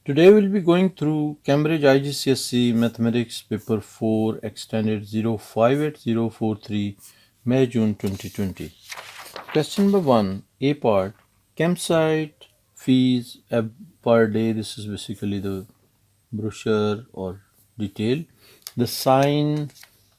Today we'll be going through Cambridge IGCSE Mathematics Paper 4 Extended 058043 May-June 2020. Question number 1, A part, campsite fees per day. This is basically the brochure or detail. The sign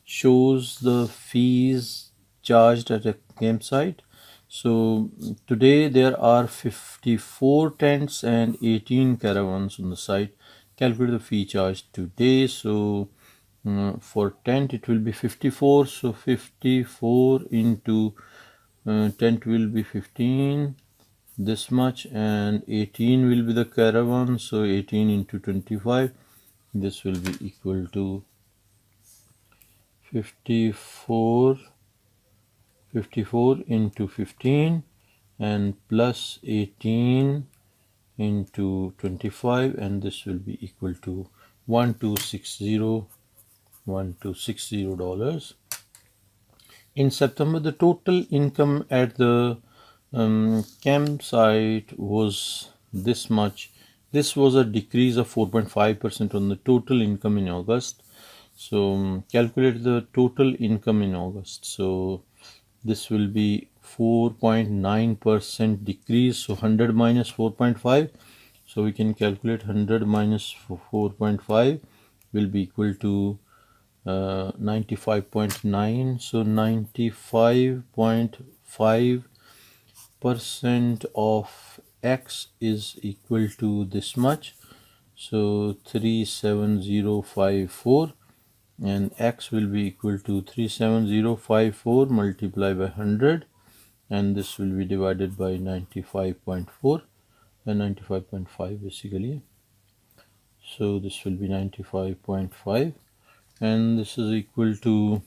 shows the fees charged at a campsite. So today there are 54 tents and 18 caravans on the site. Calculate the fee charged today. So for tent it will be 54. So 54 into tent will be 15, this much, and 18 will be the caravan. So 18 into 25, this will be equal to 54 into 15 and plus 18 into 25, and this will be equal to $1260. In September, the total income at the campsite was this much. This was a decrease of 4.5% on the total income in August. So calculate the total income in August. So this will be 4.9% decrease. So 100 minus 4.5. So we can calculate 100 minus 4.5 will be equal to 95.9. So 95.5% of x is equal to this much. So 37054, and x will be equal to 37054 multiplied by 100, and this will be divided by 95.4 and 95.5 basically. So this will be 95.5, and this is equal to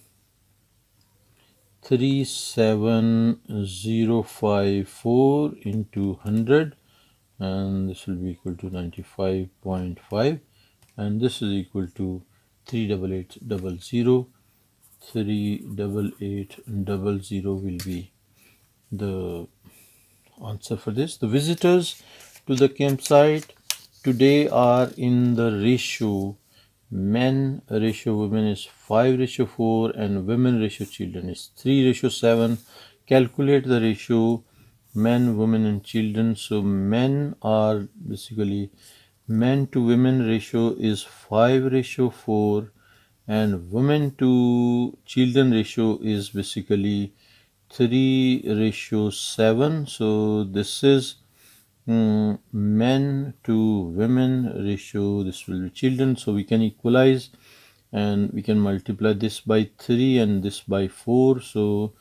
37054 into 100, and this will be equal to 95.5, and this is equal to 38800. 38800 will be the answer for this. The visitors to the campsite today are in the ratio men ratio women is 5:4, and women ratio children is 3:7. Calculate the ratio men, women, and children. So men are basically, men to women ratio is 5:4, and women to children ratio is basically 3:7. So this is men to women ratio, this will be children. So we can equalize, and we can multiply this by 3 and this by 4. So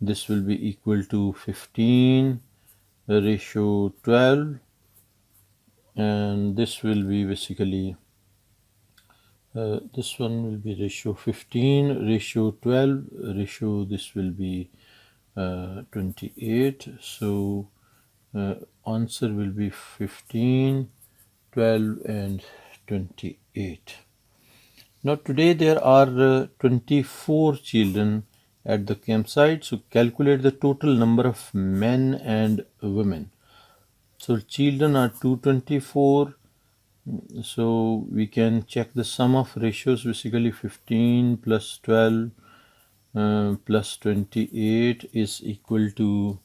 this will be equal to 15:12, and this will be basically this one will be ratio 15:12 ratio, this will be 28. So answer will be 15, 12, and 28. Now today there are 24 children at the campsite. So calculate the total number of men and women. So children are 224. So we can check the sum of ratios, basically 15 plus 12 plus 28 is equal to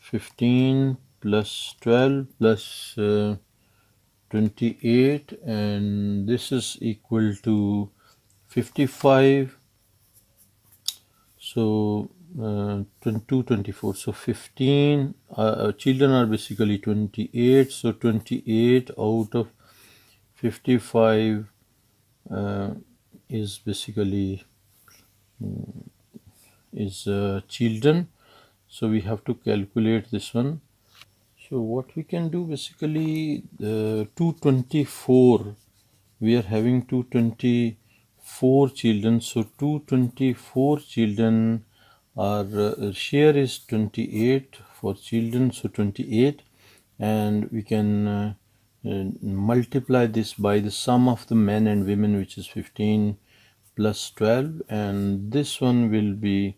15 plus 12 plus 28, and this is equal to 55. So 224. So 15 children are basically 28. So 28 out of 55 is basically children. So we have to calculate this one. So what we can do, basically 224, we are having 224 children. So 224 children are share is 28 for children, so 28, and we can multiply this by the sum of the men and women, which is 15 plus 12, and this one will be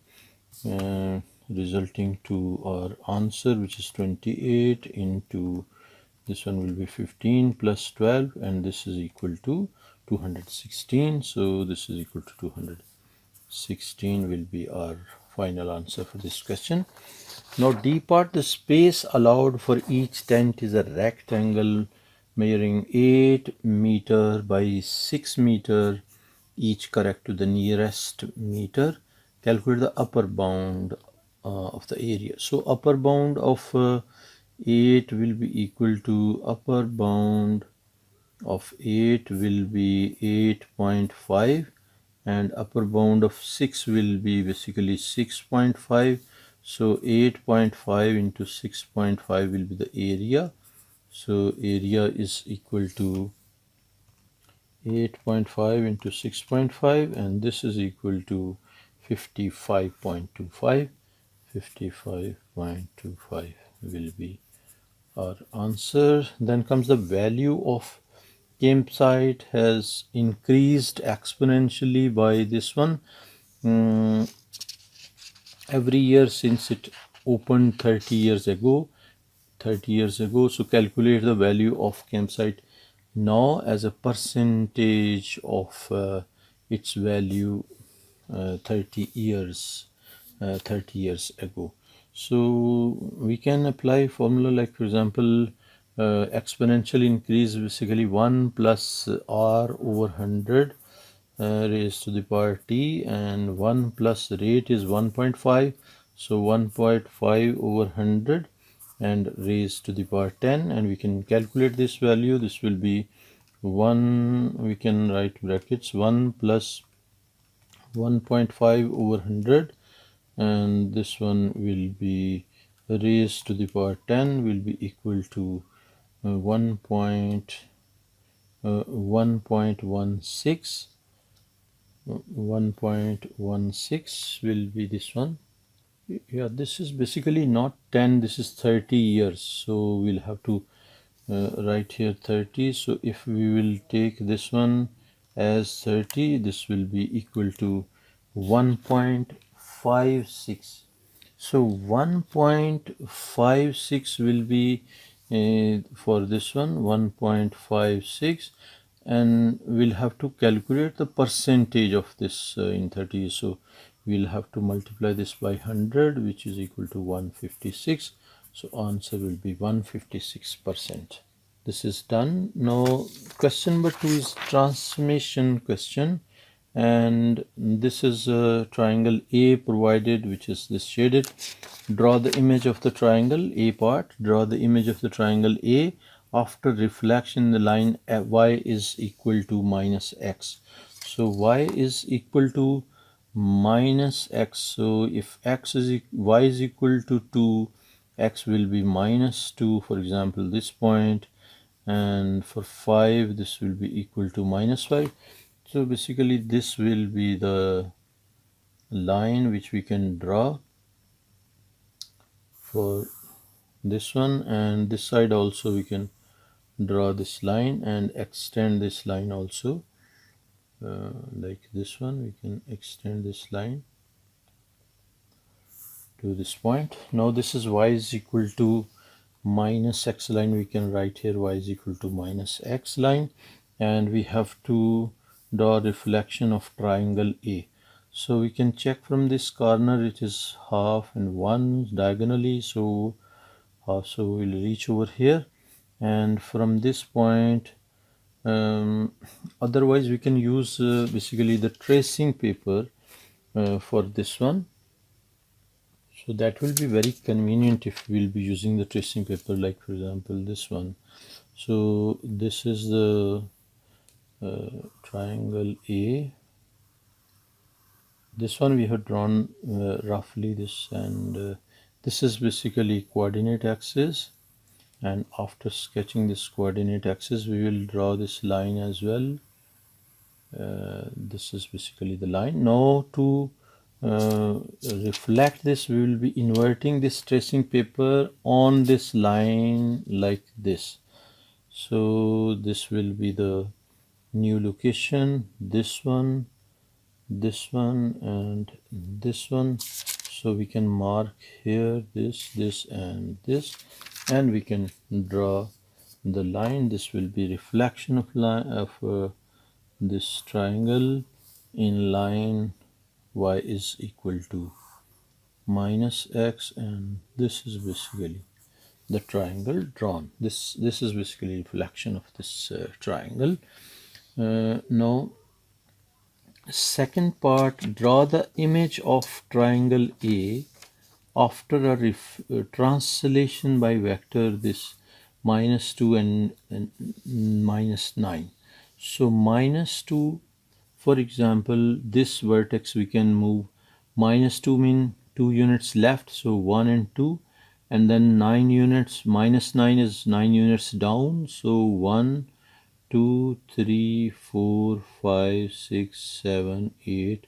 resulting to our answer, which is 28 into This one will be 15 plus 12, and this is equal to 216. So this is equal to 216 will be our final answer for this question. Now D part, the space allowed for each tent is a rectangle measuring 8 meter by 6 meter, each correct to the nearest meter. Calculate the upper bound of the area. So upper bound of 8 will be equal to, upper bound of 8 will be 8.5, and upper bound of 6 will be basically 6.5. So 8.5 into 6.5 will be the area. So area is equal to 8.5 into 6.5, and this is equal to 55.25. 55.25 will be our answer. Then comes the value of campsite has increased exponentially by this one every year since it opened 30 years ago. So calculate the value of campsite now as a percentage of its value 30 years ago. So we can apply formula like, for example, exponential increase, basically 1 plus r over 100 raised to the power t, and 1 plus rate is 1.5, so 1.5 over 100 and raised to the power 10, and we can calculate this value. This will be 1, we can write brackets 1 plus 1.5 over 100, and this one will be raised to the power 10 will be equal to 1.16. 1.16 will be this one. Yeah, this is basically not 10, this is 30 years, so we'll have to write here 30. So if we will take this one as 30, this will be equal to 1.56. So 1.56 will be for this one 1.56, and we'll have to calculate the percentage of this in 30. So we'll have to multiply this by 100, which is equal to 156. So answer will be 156%. This is done. Now question number 2 is transformation question, and this is a triangle A provided, which is this shaded. Draw the image of the triangle A part. Draw the image of the triangle A after reflection. The line y is equal to minus x. So y is equal to minus x. So if y is equal to 2, x will be minus 2, for example this point, and for 5 this will be equal to minus 5. So basically this will be the line which we can draw for this one, and this side also we can draw this line and extend this line also, like this one we can extend this line to this point. Now this is y is equal to minus x line, we can write here y is equal to minus x line, and we have to draw reflection of triangle A. So we can check from this corner, it is half and 1 diagonally, so we'll reach over here, and from this point otherwise we can use basically the tracing paper for this one. So that will be very convenient if we'll be using the tracing paper, like for example this one. So this is the triangle A. This one we have drawn roughly this, and this is basically coordinate axis, and after sketching this coordinate axis we will draw this line as well. This is basically the line. Now to reflect this, we will be inverting this tracing paper on this line like this. So this will be the new location, this one, and this one. So we can mark here this, and this, and we can draw the line. This will be reflection of line of this triangle in line y is equal to minus x, and this is basically the triangle drawn. This is basically reflection of this triangle. Now second part, draw the image of triangle A after a translation by vector this minus 2 and minus 9. So minus 2, for example, this vertex we can move. Minus 2 mean 2 units left, so 1 and 2, and then 9 units. Minus 9 is 9 units down, so 1, 2, 3, 4, 5, 6, 7, 8,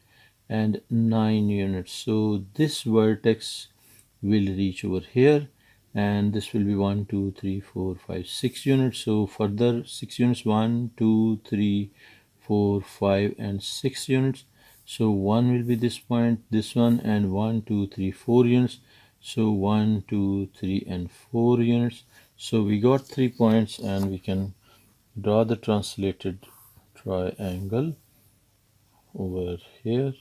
and 9 units. So this vertex will reach over here, and this will be 1, 2, 3, 4, 5, 6 units. So further 6 units, 1, 2, 3, 4, 5, and 6 units. So 1 will be this point, this one, and 1, 2, 3, 4 units. So 1, 2, 3, and 4 units. So we got 3 points, and we can draw the translated triangle over here,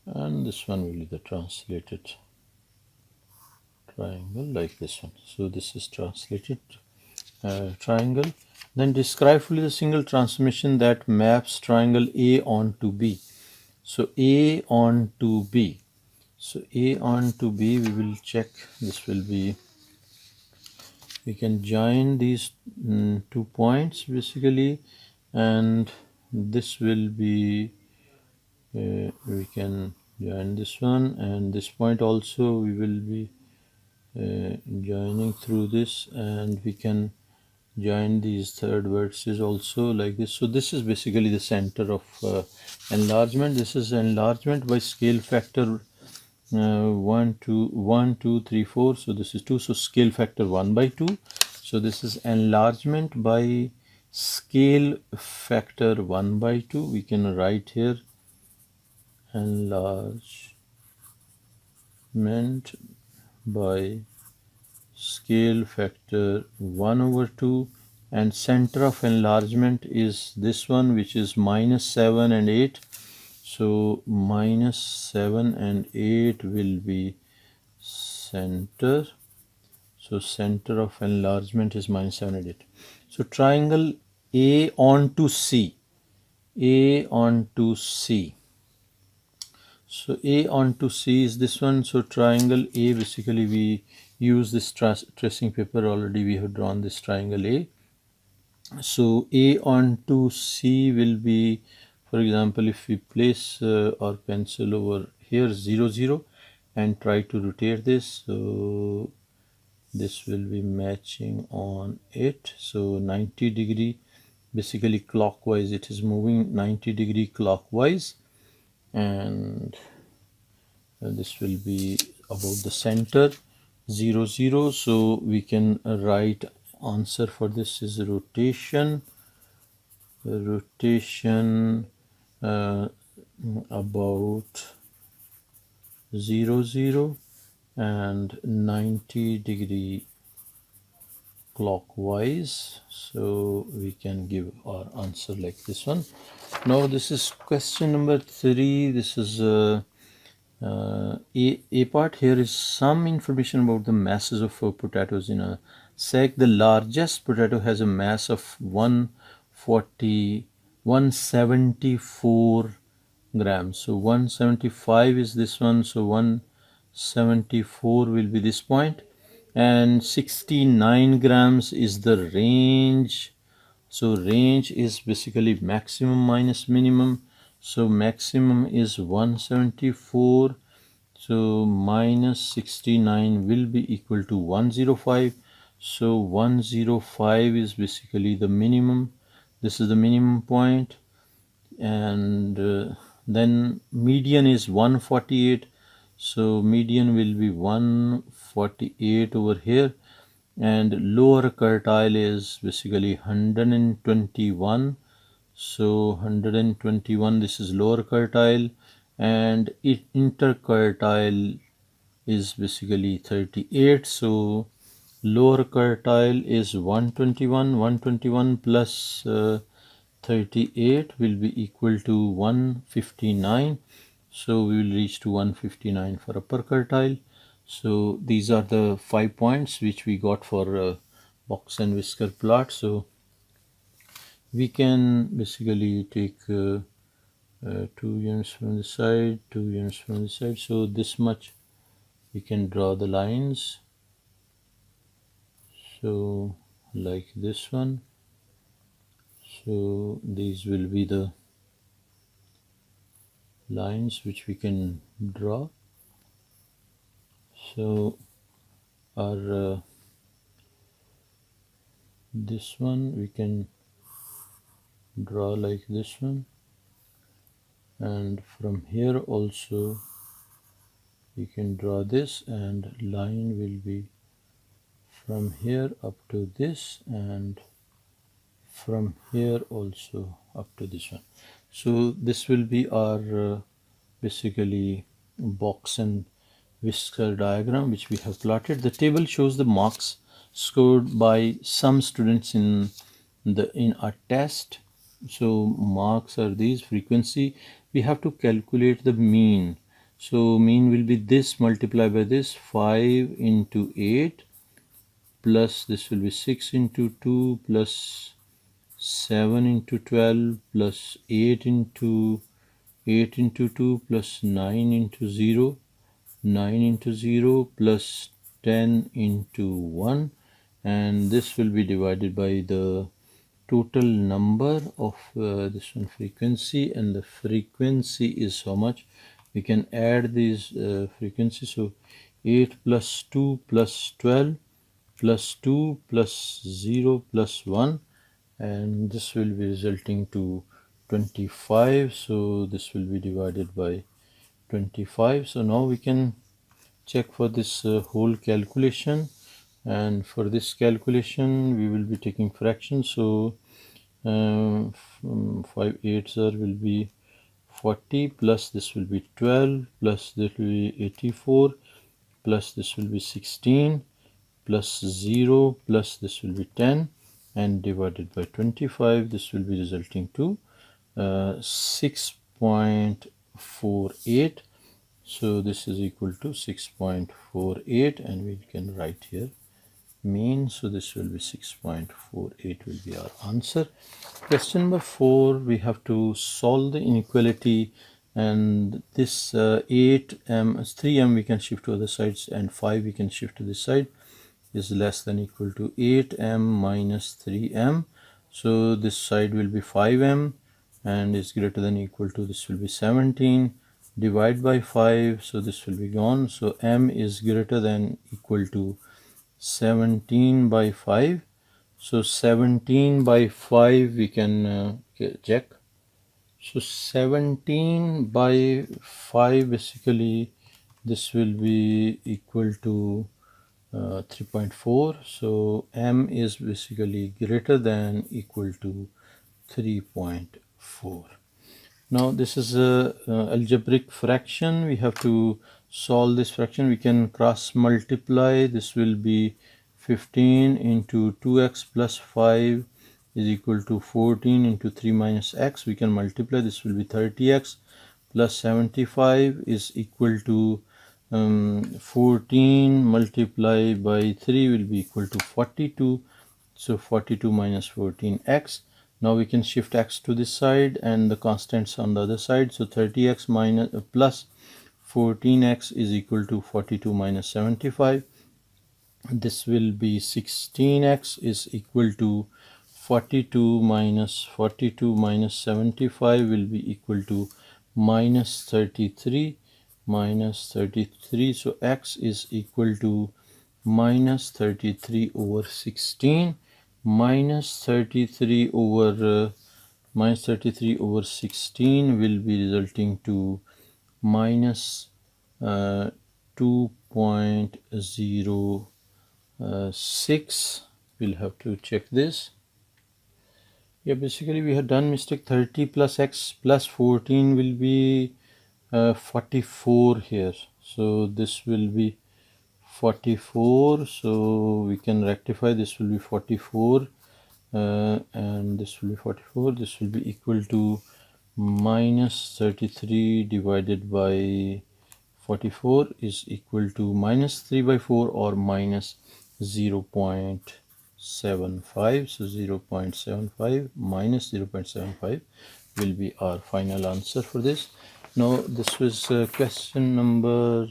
and this one will be the translated triangle like this one. So this is translated triangle. Then describe fully the single transformation that maps triangle A onto B. So A onto B. So A onto B, we will check. This will be, we can join these 2 points basically, and this will be we can join this one, and this point also we will be joining through this, and we can join these third vertices also like this. So this is basically the center of enlargement. This is enlargement by scale factor 1, 2, 3, 4. So this is 2, so scale factor 1 by 2. So this is enlargement by scale factor 1 by 2. We can write here enlargement by scale factor 1 over 2, and center of enlargement is this one, which is minus 7 and 8. So minus 7 and 8 will be center. So center of enlargement is minus 7 and 8. So triangle A onto C. A onto C. So A onto C is this one. So triangle A, basically we use this tracing paper already. We have drawn this triangle A. So A onto C will be, for example, if we place our pencil over here 0, 0, and try to rotate this, so this will be matching on it. So 90 degree, basically clockwise, it is moving 90 degree clockwise, and this will be about the center 0, 0. So we can write answer for this is rotation about 0, 0 and 90 degree clockwise. So we can give our answer like this one. Now this is question number 3. This is A part. Here is some information about the masses of potatoes in a sack. The largest potato has a mass of 174 grams. So 175 is this one. So 174 will be this point, and 69 grams is the range. So range is basically maximum minus minimum. So maximum is 174. So minus 69 will be equal to 105. So 105 is basically the minimum. This is the minimum point. And then median is 148. So median will be 148 over here. And lower quartile is basically 121. So 121, this is lower quartile, and interquartile is basically 38. So Lower quartile is 121. 121 plus 38 will be equal to 159. So we will reach to 159 for upper quartile. So these are the 5 points which we got for box and whisker plot. So we can basically take 2 units from the side, 2 units from the side. So this much we can draw the lines. So like this one. So these will be the lines which we can draw. So our this one we can draw like this one, and from here also we can draw this, and line will be from here up to this, and from here also up to this one. So this will be our basically box and whisker diagram which we have plotted. The table shows the marks scored by some students in a test. So marks are these. Frequency, we have to calculate the mean. So mean will be this multiplied by this, 5 into 8 plus this will be 6 into 2 plus 7 into 12 plus 8 into 2 plus 9 into 0, 9 into 0 plus 10 into 1, and this will be divided by the total number of this one frequency, and the frequency is how much. We can add these frequencies. So 8 plus 2 plus 12 plus 2 plus 0 plus 1, and this will be resulting to 25. So this will be divided by 25. So now we can check for this whole calculation, and for this calculation we will be taking fractions. So 5 8s will be 40, plus this will be 12, plus this will be 84, plus this will be 16, plus 0, plus this will be 10, and divided by 25. This will be resulting to 6.48. So this is equal to 6.48, and we can write here mean. So this will be 6.48 will be our answer. Question number 4, we have to solve the inequality, and this 8m 3m we can shift to other sides, and 5 we can shift to this side, is less than equal to 8m minus 3m. So this side will be 5m, and is greater than equal to, this will be 17, divide by 5, so this will be gone. So m is greater than equal to 17 by 5. So 17 by 5 we can check. So 17 by 5, basically this will be equal to 3.4. So m is basically greater than equal to 3.4. Now this is a algebraic fraction. We have to solve this fraction. We can cross multiply. This will be 15 into 2x plus 5 is equal to 14 into 3 minus x. We can multiply. This will be 30x plus 75 is equal to 14 multiplied by 3 will be equal to 42. So 42 minus 14x. Now we can shift x to this side and the constants on the other side. So 30x minus plus 14x is equal to 42 minus 75. This will be 16x is equal to 42 minus 75 will be equal to minus 33 minus 33. So x is equal to minus 33 over 16. Minus 33 over 16 will be resulting to minus 2.06. We'll have to check this. Yeah, basically we have done mistake. 30 plus x plus 14 will be 44 here. So this will be 44, so we can rectify. This will be 44 and this will be 44. This will be equal to minus 33 divided by 44 is equal to minus 3 by 4 or minus 0.75. So 0.75 minus 0.75 will be our final answer for this. Now this was question number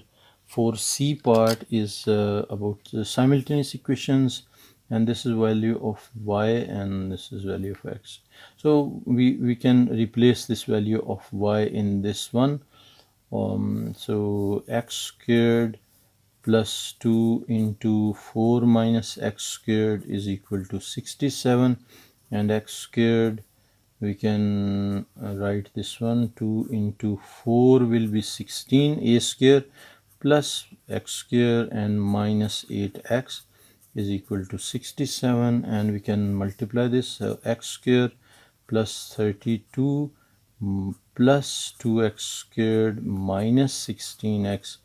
4C part is about the simultaneous equations, and this is value of y and this is value of x. So we can replace this value of y in this one. So x squared plus 2 into 4 minus x squared is equal to 67, and x squared we can write this one, 2 into 4 will be 16, a square plus x square and minus 8x is equal to 67, and we can multiply this. So x square plus 32 plus 2x squared minus 16x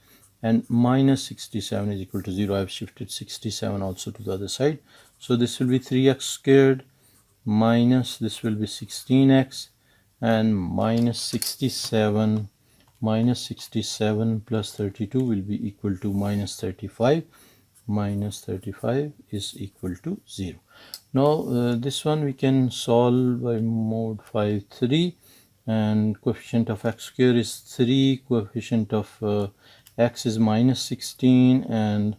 and minus 67 is equal to 0. I have shifted 67 also to the other side. So this will be 3x squared minus this will be 16x and minus 67 plus 32 will be equal to minus 35. Minus 35 is equal to 0. Now this one we can solve by mode 5 3, and coefficient of x square is 3, coefficient of x is minus 16 and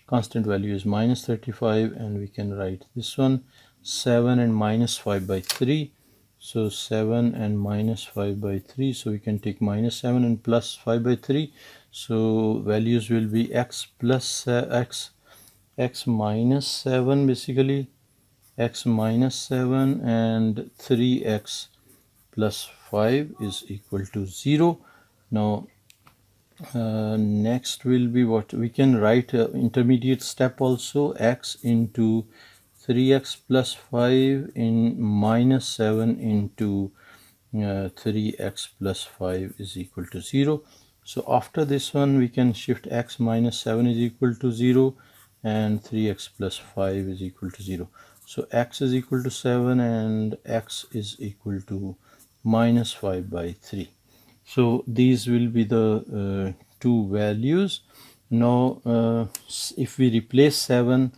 constant value is minus 35, and we can write this one 7 and minus 5 by 3. So 7 and minus 5 by 3, so we can take minus 7 and plus 5 by 3. So values will be x plus x minus 7, basically x minus 7 and 3x plus 5 is equal to 0. Now next will be what we can write intermediate step also, x into 3x plus 5 in minus 7 into 3x plus 5 is equal to 0. So after this one we can shift x minus 7 is equal to 0 and 3x plus 5 is equal to 0. So x is equal to 7 and x is equal to minus 5 by 3. So these will be the two values. Now if we replace 7,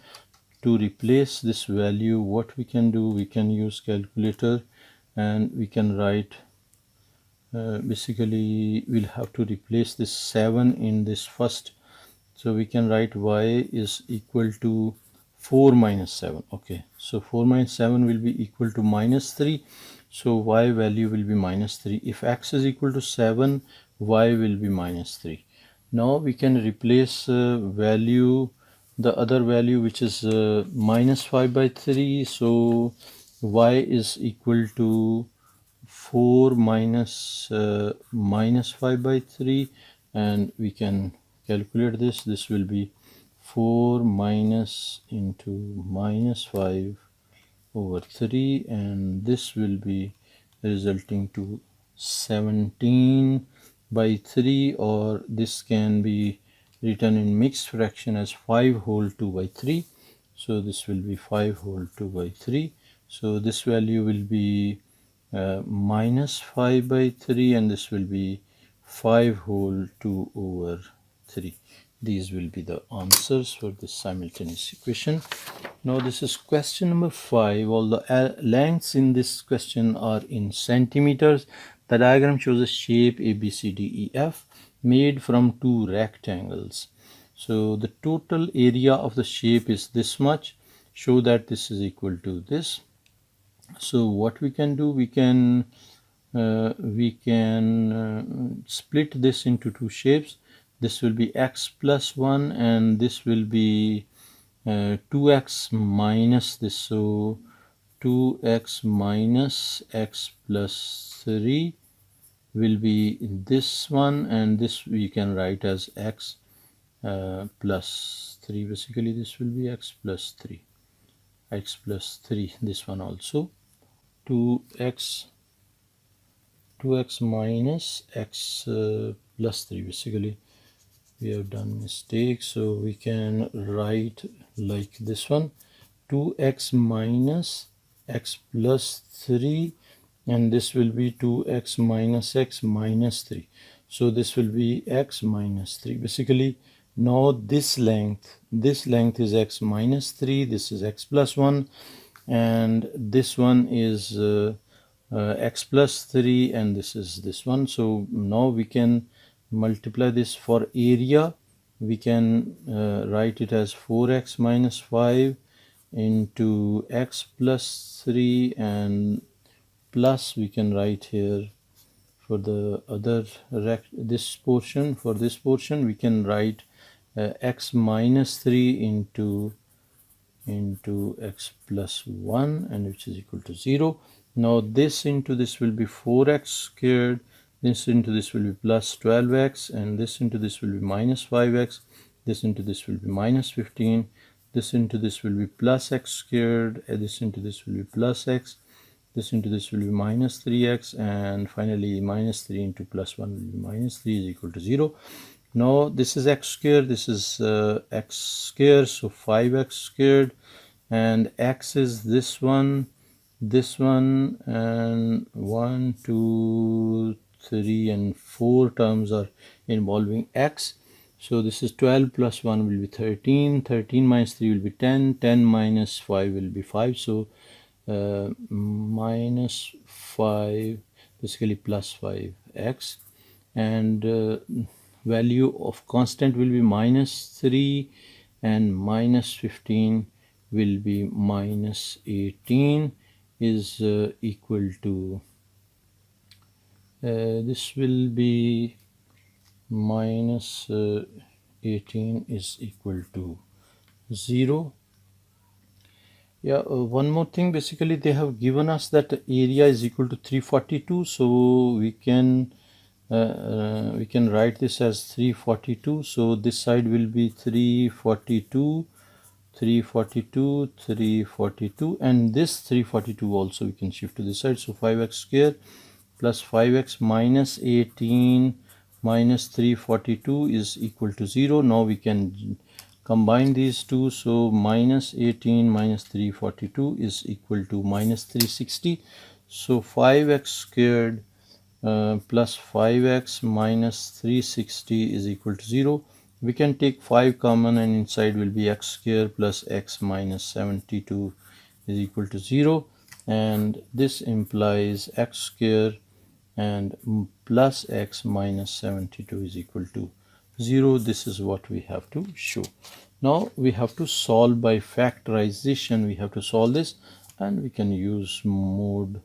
to replace this value, what we can do, we can use calculator and we can write basically we'll have to replace this 7 in this first. So we can write y is equal to 4 minus 7. Okay, so 4 minus 7 will be equal to minus 3. So y value will be minus 3. If x is equal to 7, y will be minus 3. Now we can replace value, the other value which is minus 5 by 3. So y is equal to 4 minus minus 5 by 3, and we can calculate this. This will be 4 minus into minus 5 over 3, and this will be resulting to 17 by 3, or this can be written in mixed fraction as 5 whole 2 by 3. So this will be 5 whole 2 by 3. So this value will be minus 5 by 3, and this will be 5 whole 2 over 3. These will be the answers for this simultaneous equation. Now this is question number 5. All the lengths in this question are in centimeters. The diagram shows a shape ABCDEF made from two rectangles. So the total area of the shape is this much. Show that this is equal to this. So what we can do, we can split this into two shapes. This will be x plus 1 and this will be 2x minus this. So 2x minus x plus 3 will be this one, and this we can write as x plus 3. Basically this will be x plus 3, x plus 3, this one also 2x minus x plus 3. Basically we have done mistake, so we can write like this one: 2x minus x plus 3, and this will be 2x minus x minus 3. So this will be x minus 3. Basically, now this length is x minus 3, this is x plus 1, and this one is x plus 3, and this is this one. So now we can multiply this for area. We can write it as 4x minus 5 into x plus 3, and plus we can write here for the other this portion. For this portion we can write x minus 3 into x plus 1, and which is equal to 0. Now this into this will be 4x squared, this into this will be plus 12x, and this into this will be minus 5x, this into this will be minus 15, this into this will be plus x squared, and this into this will be plus x, this into this will be minus 3x, and finally minus 3 into plus 1 will be minus 3 is equal to 0. Now this is x squared, this is x squared, so 5x squared, and x is this one, and 1, 2, 3, and 4 terms are involving x. So this is 12 plus 1 will be 13, 13 minus 3 will be 10, 10 minus 5 will be 5, so minus 5, basically plus 5x, and value of constant will be minus 3, and minus 15 will be minus 18 is equal to this will be minus 18 is equal to 0. Yeah, one more thing, basically they have given us that area is equal to 342, so we can write this as 342. So this side will be 342, 342, 342, and this 342 also we can shift to this side. So 5x square plus 5x minus 18 minus 342 is equal to 0. Now we can combine these two, so minus 18 minus 342 is equal to minus 360. So 5x squared plus 5x minus 360 is equal to 0. We can take 5 common, and inside will be x squared plus x minus 72 is equal to 0, and this implies x squared and plus x minus 72 is equal to 0. This is what we have to show. Now we have to solve by factorization. We have to solve this, and we can use mode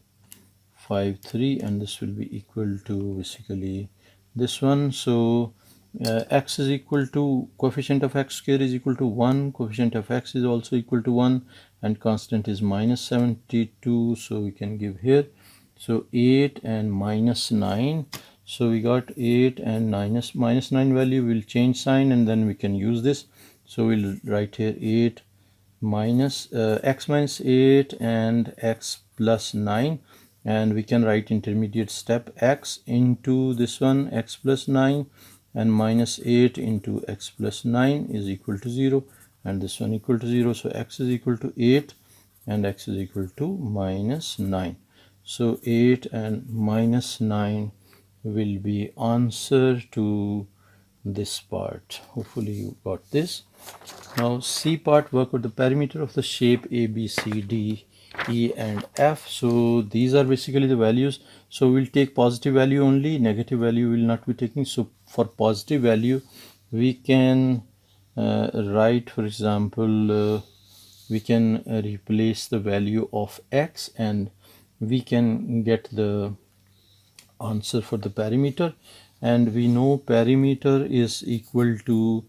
5 3, and this will be equal to basically this one. So x is equal to, coefficient of x square is equal to 1, coefficient of x is also equal to 1, and constant is minus 72, so we can give here. So 8 and minus 9, so we got 8 and minus 9 value, will change sign, and then we can use this. So we'll write here 8 minus x minus 8 and x plus 9, and we can write intermediate step x into this one x plus 9, and minus 8 into x plus 9 is equal to 0, and this one equal to 0. So x is equal to 8 and x is equal to minus 9. So 8 and minus 9 will be answer to this part. Hopefully you got this. Now C part, work with the perimeter of the shape A, B, C, D, E and F. So these are basically the values. So we'll take positive value only, negative value will not be taking. So for positive value we can write, for example, we can replace the value of x, and we can get the answer for the perimeter. And we know perimeter is equal to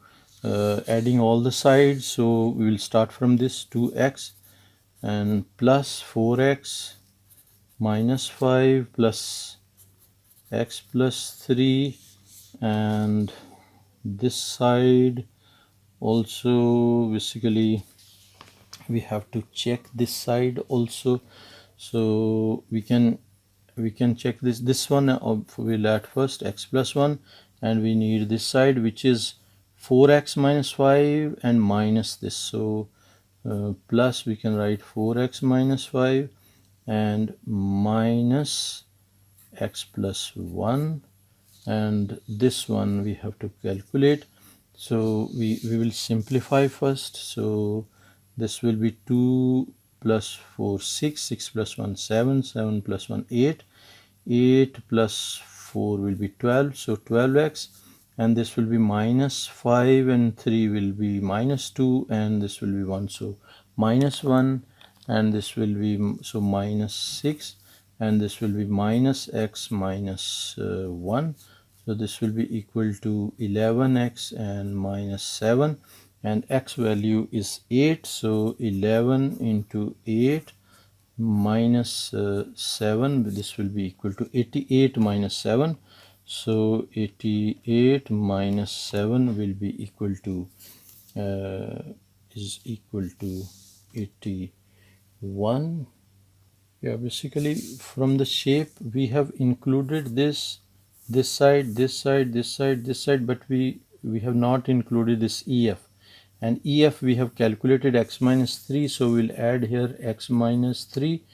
adding all the sides. So we will start from this 2x and plus 4x minus 5 plus x plus 3, and this side also basically we have to check this side also. So we can check this one will at first x plus 1, and we need this side which is 4x minus 5 and minus this. So plus we can write 4x minus 5 and minus x plus 1, and this one we have to calculate. So we will simplify first. So this will be 2 plus 4 6, 6 plus 1 7, 7 plus 1 8, 8 plus 4 will be 12, so 12x, and this will be minus 5 and 3 will be minus 2, and this will be 1, so minus 1, and this will be so minus 6, and this will be minus x minus 1, so this will be equal to 11x and minus 7, and x value is 8, so 11 into 8 minus 7, this will be equal to 88 minus 7, so 88 minus 7 will be equal to is equal to 81. Yeah, basically from the shape we have included this side, this side, this side, this side, but we have not included this EF, and EF we have calculated x minus 3, so we'll add here x minus 3,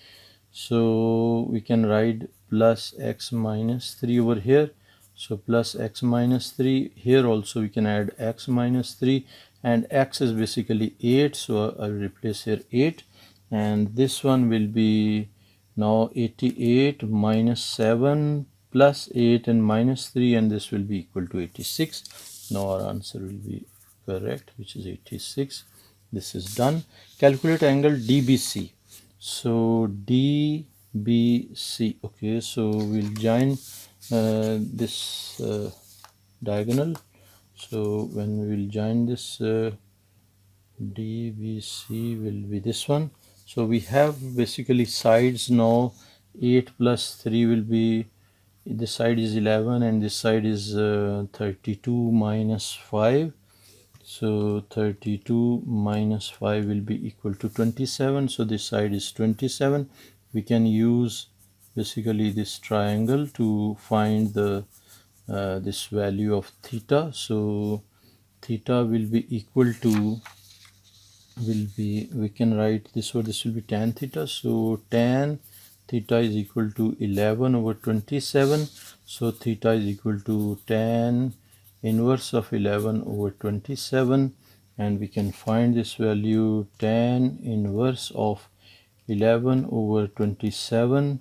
so we can write plus x minus 3 over here, so plus x minus 3, here also we can add x minus 3, and x is basically 8, so I'll replace here 8, and this one will be now 88 minus 7 plus 8 and minus 3, and this will be equal to 86. Now our answer will be correct, which is 86. This is done. Calculate angle DBC. So DBC, okay, so we'll join this diagonal. So when we will join this DBC will be this one. So we have basically sides now. 8 plus 3 will be, this side is 11 and this side is 32 minus 5. So 32 minus 5 will be equal to 27. So this side is 27. We can use basically this triangle to find the this value of theta. So theta will be equal to, we can write this, or this will be tan theta. So tan theta is equal to 11 over 27. So theta is equal to tan inverse of 11 over 27, and we can find this value tan inverse of 11 over 27,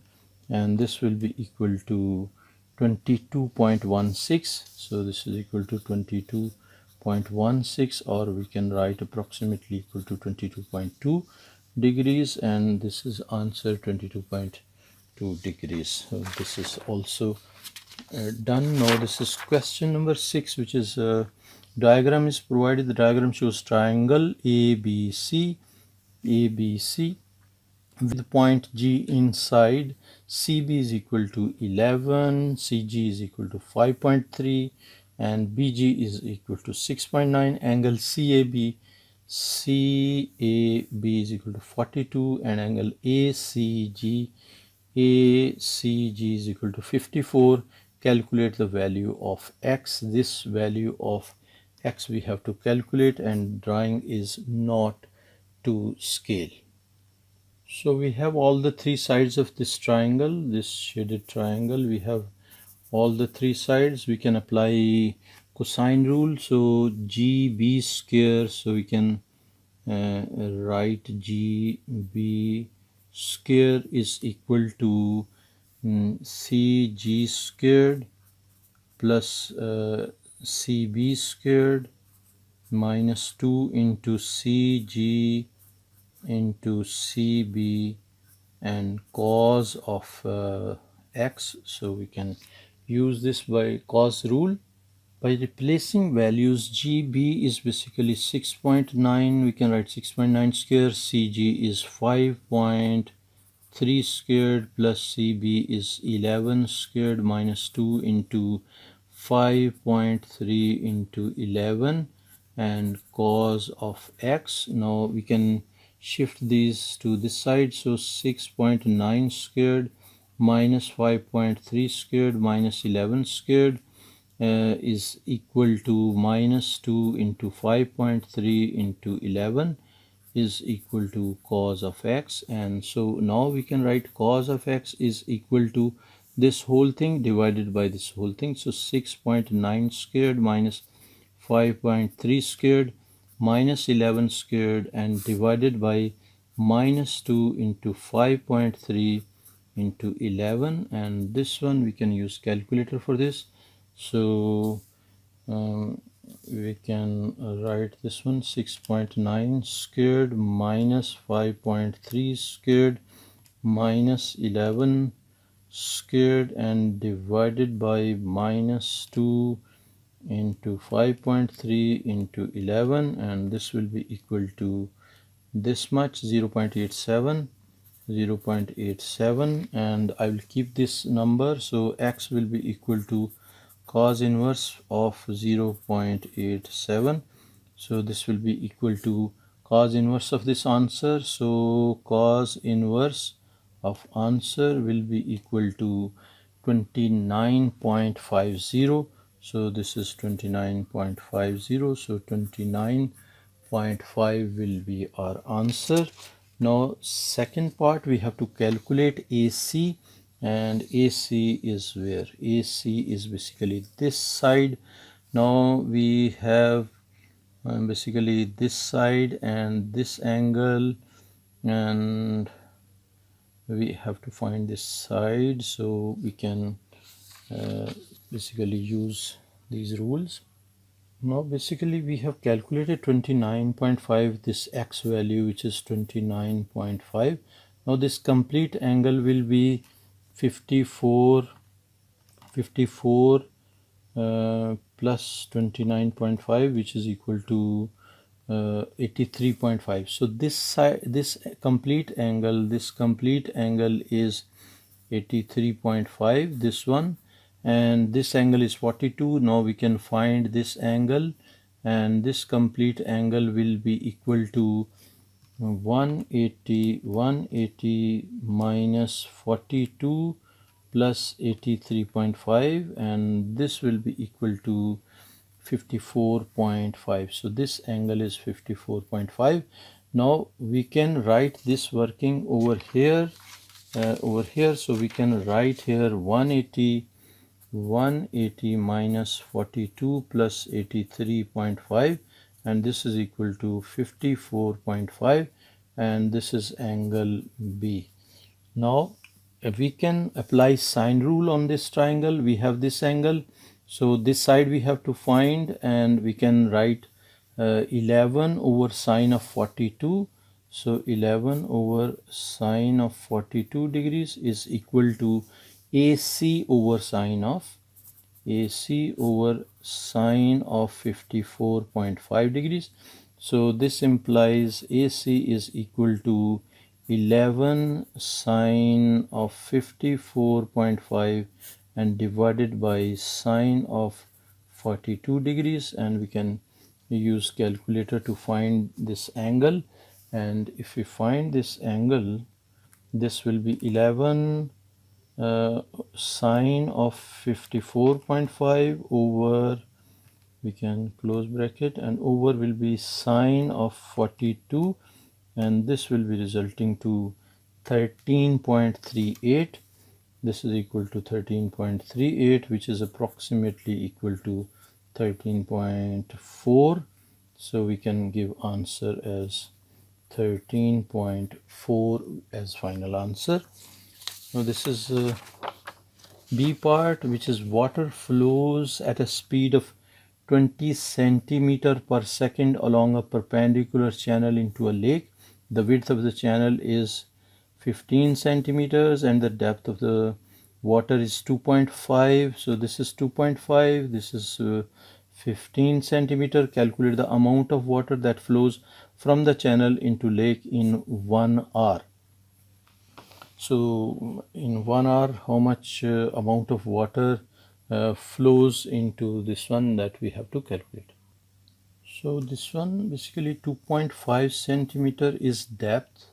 and this will be equal to 22.16. so this is equal to 22.16, or we can write approximately equal to 22.2 degrees, and this is answer 22.2 degrees. So this is also done. Now this is question number 6, which is diagram is provided. The diagram shows triangle ABC with point G inside. CB is equal to 11, CG is equal to 5.3, and BG is equal to 6.9. Angle CAB is equal to 42, and angle ACG is equal to 54. Calculate the value of x. This value of x we have to calculate, and drawing is not to scale. So we have all the three sides of this triangle, this shaded triangle. We have all the three sides. We can apply cosine rule. So GB square, so we can write GB square is equal to CG squared plus CB squared minus 2 into CG into CB and cos of x. So we can use this by cos rule. By replacing values, GB is basically 6.9. We can write 6.9 square. CG is 5.3 squared plus CB is 11 squared minus 2 into 5.3 into 11 and cos of x. Now we can shift these to this side. So 6.9 squared minus 5.3 squared minus 11 squared, is equal to minus 2 into 5.3 into 11 is equal to cos of x. And so now we can write cos of x is equal to this whole thing divided by this whole thing. So 6.9 squared minus 5.3 squared minus 11 squared and divided by minus 2 into 5.3 into 11, and this one we can use calculator for this. So we can write this one 6.9 squared minus 5.3 squared minus 11 squared and divided by minus 2 into 5.3 into 11, and this will be equal to this much 0.87, and I will keep this number. So x will be equal to cos inverse of 0.87. So this will be equal to cos inverse of this answer. So cos inverse of answer will be equal to 29.50. So this is 29.50. So 29.5 will be our answer. Now second part, we have to calculate AC, and AC is where? AC is basically this side. Now we have basically this side and this angle, and we have to find this side, so we can basically use these rules. Now basically we have calculated 29.5, this x value, which is 29.5. Now this complete angle will be 54 plus 29.5, which is equal to 83.5. So this side, this complete angle is 83.5, this one, and this angle is 42. Now we can find this angle, and this complete angle will be equal to 180 minus 42 plus 83.5, and this will be equal to 54.5. So this angle is 54.5. Now we can write this working over here, so we can write here 180 minus 42 plus 83.5, and this is equal to 54.5, and this is angle B. Now we can apply sine rule on this triangle. We have this angle, so this side we have to find, and we can write 11 over sine of 42. So 11 over sine of 42 degrees is equal to AC over sine of 54.5 degrees. So this implies AC is equal to 11 sine of 54.5 and divided by sine of 42 degrees, and we can use calculator to find this angle. And if we find this angle, this will be 11 sine of 54.5 over, we can close bracket, and over will be sine of 42, and this will be resulting to 13.38. This is equal to 13.38, which is approximately equal to 13.4. So we can give answer as 13.4 as final answer. Now this is B part, which is water flows at a speed of 20 centimeter per second along a perpendicular channel into a lake. The width of the channel is 15 centimeters and the depth of the water is 2.5. So this is 2.5, this is 15 centimeter. Calculate the amount of water that flows from the channel into lake in 1 hour. So in 1 hour, how much amount of water flows into this one, that we have to calculate. So this one basically 2.5 centimeter is depth,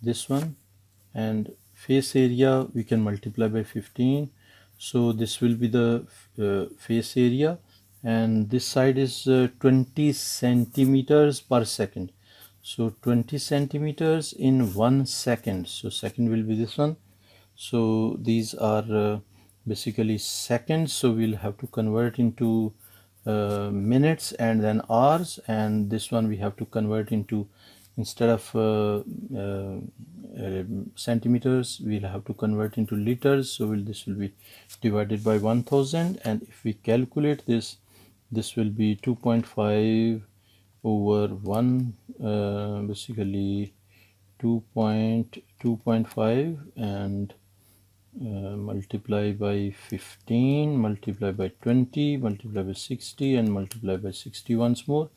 this one, and face area we can multiply by 15. So this will be the face area, and this side is 20 centimeters per second. So 20 centimeters in 1 second. So second will be this one. So these are basically seconds, so we'll have to convert into minutes and then hours, and this one we have to convert into, instead of centimeters, we'll have to convert into liters. So this will be divided by 1000, and if we calculate this, this will be 2.5 over 1, basically 2.5, and multiply by 15, multiply by 20, multiply by 60, and multiply by 60 once more,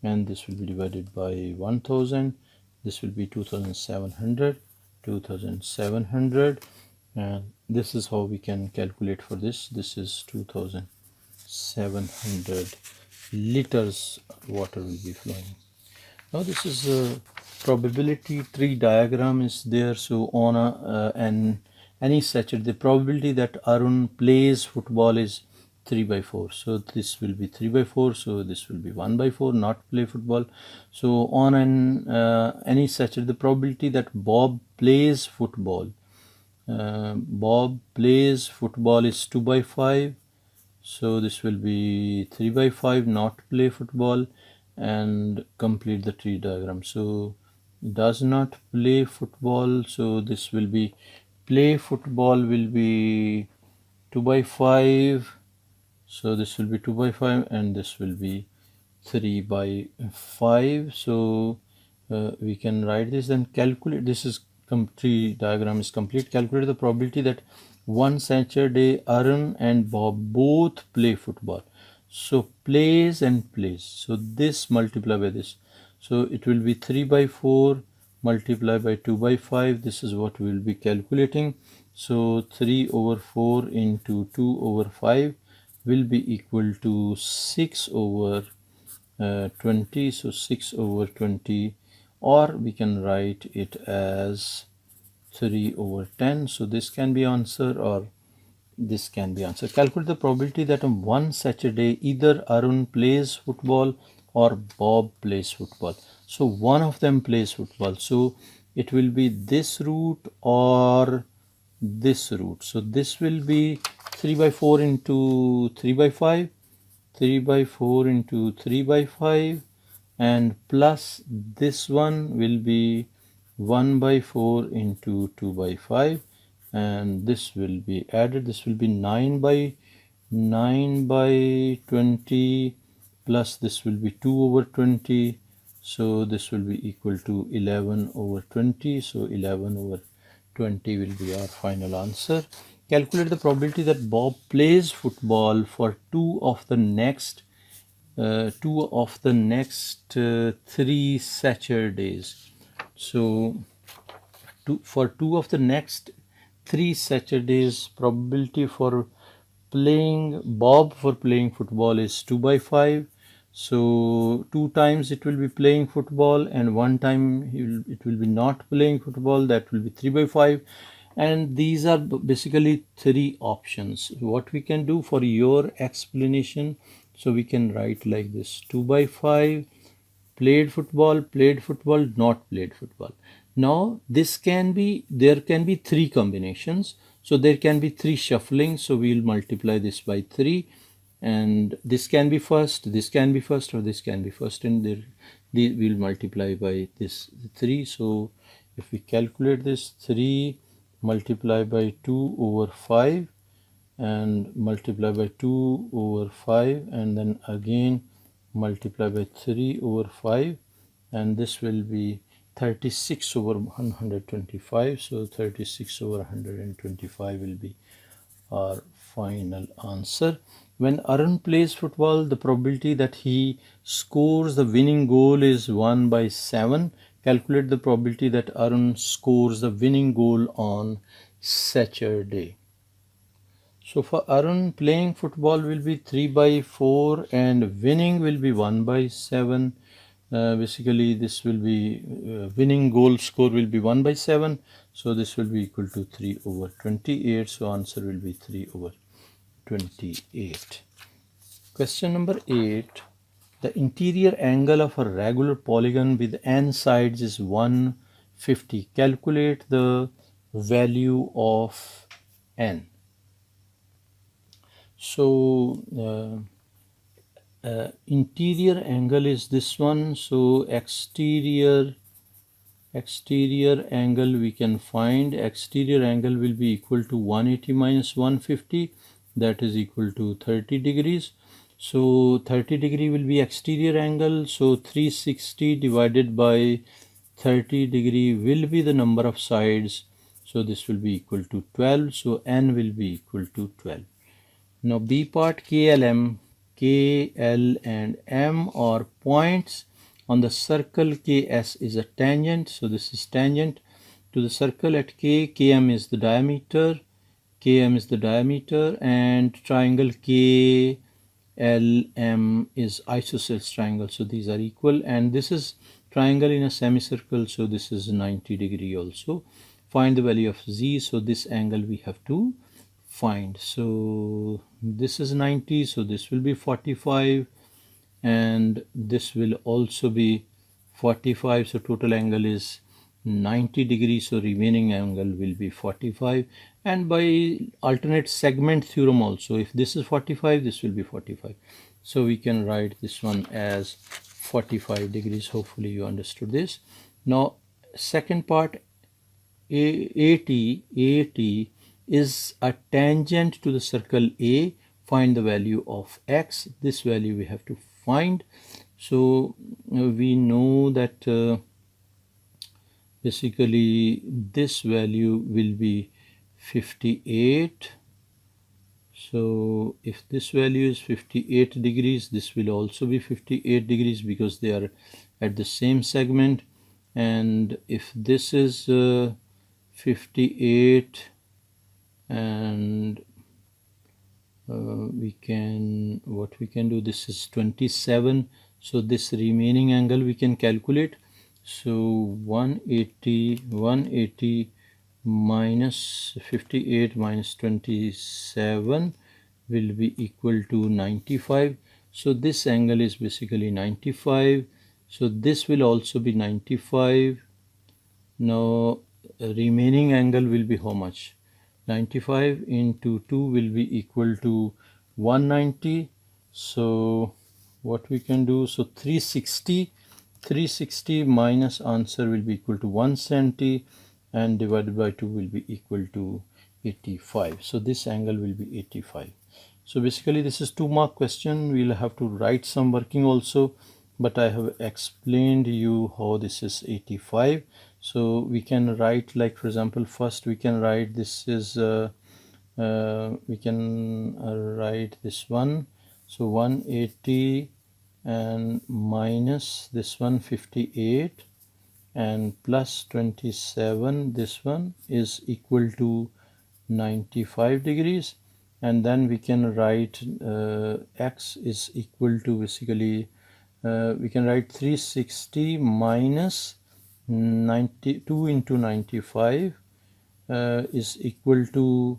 and this will be divided by 1000. This will be 2700, and this is how we can calculate for this. This is 2700 liters water will be flowing. Now this is a probability tree diagram is there. So on any satchel, the probability that Arun plays football is 3/4. So this will be 3/4. So this will be 1/4, not play football. So on any satchel, the probability that Bob plays football, is 2/5. So this will be 3/5, not play football, and complete the tree diagram. So does not play football, so this will be play football will be 2/5. So this will be 2/5, and this will be 3/5. So we can write this and calculate. This is tree diagram is complete. Calculate the probability that one Saturday Arun and Bob both play football. So plays and plays. So this multiply by this. So it will be 3/4 multiplied by 2/5. This is what we will be calculating. So 3/4 into 2/5 will be equal to 6/20. So 6/20, or we can write it as 3/10. So this can be answer, or this can be answer. Calculate the probability that on one Saturday either Arun plays football or Bob plays football. So one of them plays football. So it will be this route or this route. So this will be 3/4 into 3/5, 3/4 into 3/5, and plus this one will be 1/4 into 2/5, and this will be added. This will be 9/20, plus this will be 2/20. So this will be equal to 11/20. So 11/20 will be our final answer. Calculate the probability that Bob plays football for two of the next 3 Saturdays. So for two of the next 3 Saturdays, probability for Bob for playing football is 2/5. So 2 times it will be playing football, and 1 time it will be not playing football. That will be 3/5. And these are basically 3 options. What we can do for your explanation, so we can write like this: 2/5, played football, not played football. Now there can be 3 combinations. So there can be 3 shuffling. So we'll multiply this by 3, and this can be first, this can be first, or this can be first, and we'll multiply by this 3. So if we calculate this, 3 multiply by 2/5, and multiply by 2/5, and then again multiply by 3/5, and this will be 36/125. So 36/125 will be our final answer. When Arun plays football, the probability that he scores the winning goal is 1/7. Calculate the probability that Arun scores the winning goal on Saturday. So for Arun, playing football will be 3/4, and winning will be 1/7. Basically this will be winning goal score will be 1/7. So this will be equal to 3/28. So answer will be 3/28. 28. Question number 8. The interior angle of a regular polygon with n sides is 150. Calculate the value of n. So interior angle is this one. So exterior angle we can find. Exterior angle will be equal to 180 minus 150, that is equal to 30 degrees. So 30 degree will be exterior angle, so 360 divided by 30 degree will be the number of sides, so this will be equal to 12, so n will be equal to 12. Now B part, KL, and M are points on the circle. KS is a tangent, so this is tangent to the circle at K. KM is the diameter, and triangle KLM is isosceles triangle, so these are equal, and this is triangle in a semicircle, so this is 90 degree also. Find the value of Z, so this angle we have to find. So this is 90, so this will be 45, and this will also be 45, so total angle is 90 degrees, so remaining angle will be 45. And by alternate segment theorem also, if this is 45, this will be 45, so we can write this one as 45 degrees. Hopefully you understood this. Now second part, AT is a tangent to the circle A. Find the value of x. This value we have to find. So we know that basically this value will be 58. So if this value is 58 degrees, this will also be 58 degrees because they are at the same segment. And if this is 58, and we can do, this is 27, so this remaining angle we can calculate. So 180 minus 58 minus 27 will be equal to 95. So this angle is basically 95, so this will also be 95. Now remaining angle will be how much? 95 into 2 will be equal to 190. So what we can do, so 360 minus answer will be equal to 170, and divided by 2 will be equal to 85. So this angle will be 85. So basically this is 2-mark question. We'll have to write some working also, but I have explained you how this is 85. So we can write, like for example, first we can write this is we can write this one. So 180 and minus this one 58 and plus 27, this one is equal to 95 degrees. And then we can write x is equal to basically we can write 360 minus 92 into 95 is equal to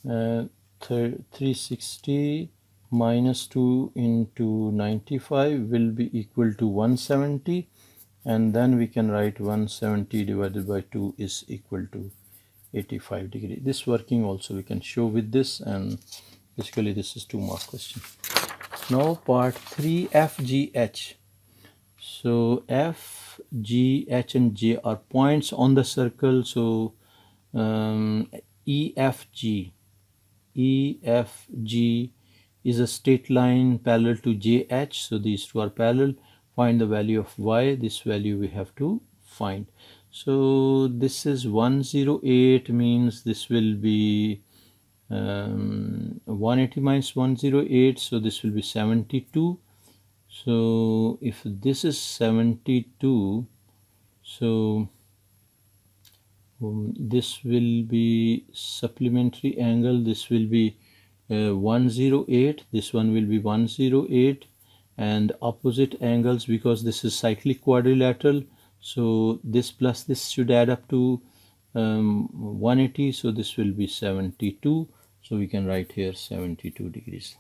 360 minus 2 into 95 will be equal to 170, and then we can write 170 divided by 2 is equal to 85 degree. This working also we can show with this, and basically this is 2-mark question. Now part 3, FGH. So F, G, H and J are points on the circle. So EFG is a straight line parallel to JH. So these two are parallel. Find the value of Y. This value we have to find. So this is 108, means this will be 180 minus 108. So this will be 72. So if this is 72, so this will be supplementary angle. This will be 108. This one will be 108, and opposite angles, because this is cyclic quadrilateral. So this plus this should add up to 180. So this will be 72. So we can write here 72 degrees.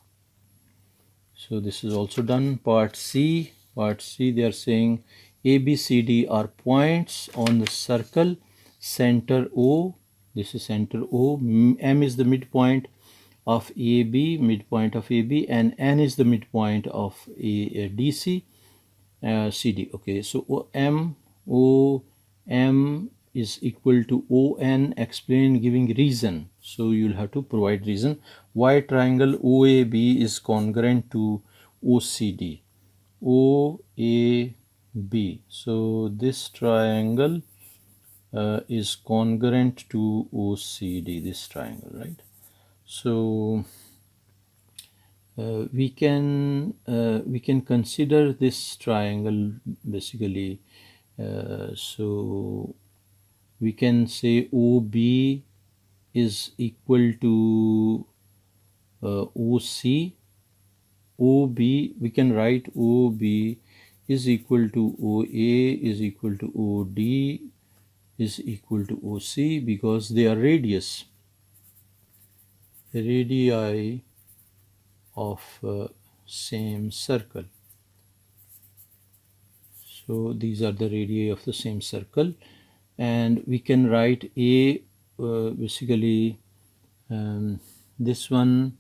So this is also done. Part C, they are saying A, B, C, D are points on the circle, center O, this is center O, M is the midpoint of AB, midpoint of AB, and N is the midpoint of DC, CD. Okay, so O M is equal to ON, explain giving reason. So you'll have to provide reason why triangle OAB is congruent to OCD. OAB. So this triangle is congruent to OCD, this triangle, right? So we can consider this triangle basically. So we can say OB is equal to OC. OB, we can write OB is equal to OA is equal to OD is equal to OC because they are radii of same circle. So these are the radii of the same circle, and we can write A basically this one,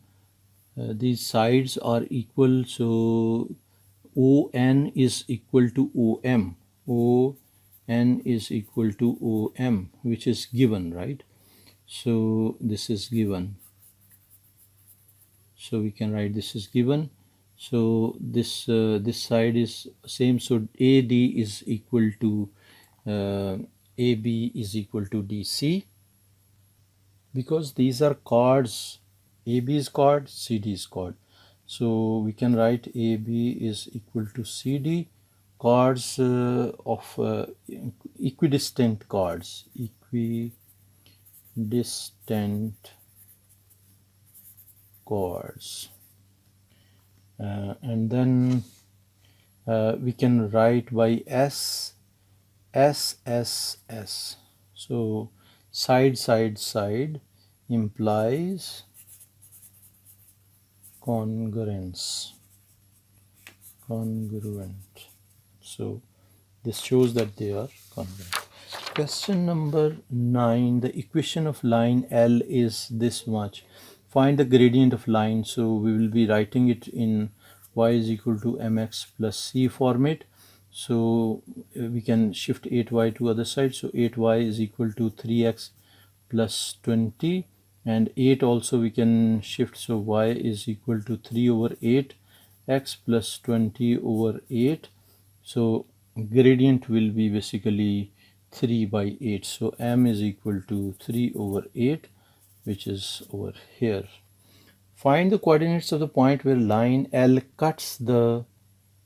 these sides are equal, so ON is equal to OM. ON is equal to OM, which is given, right? So this is given. So we can write this is given. So this this side is same. So AD is equal to AB is equal to DC, because these are chords. AB is chord, CD is chord. So we can write AB is equal to CD, chords of equidistant chords, equidistant chords. And then we can write by S. So side implies congruent. So this shows that they are congruent. Question number 9, the equation of line L is this much. Find the gradient of line. So we will be writing it in y is equal to mx plus c format. So we can shift 8y to other side. So 8y is equal to 3x plus 20, and 8 also we can shift. So y is equal to 3 over 8 x plus 20 over 8. So gradient will be basically 3 by 8. So m is equal to 3 over 8, which is over here. Find the coordinates of the point where line L cuts the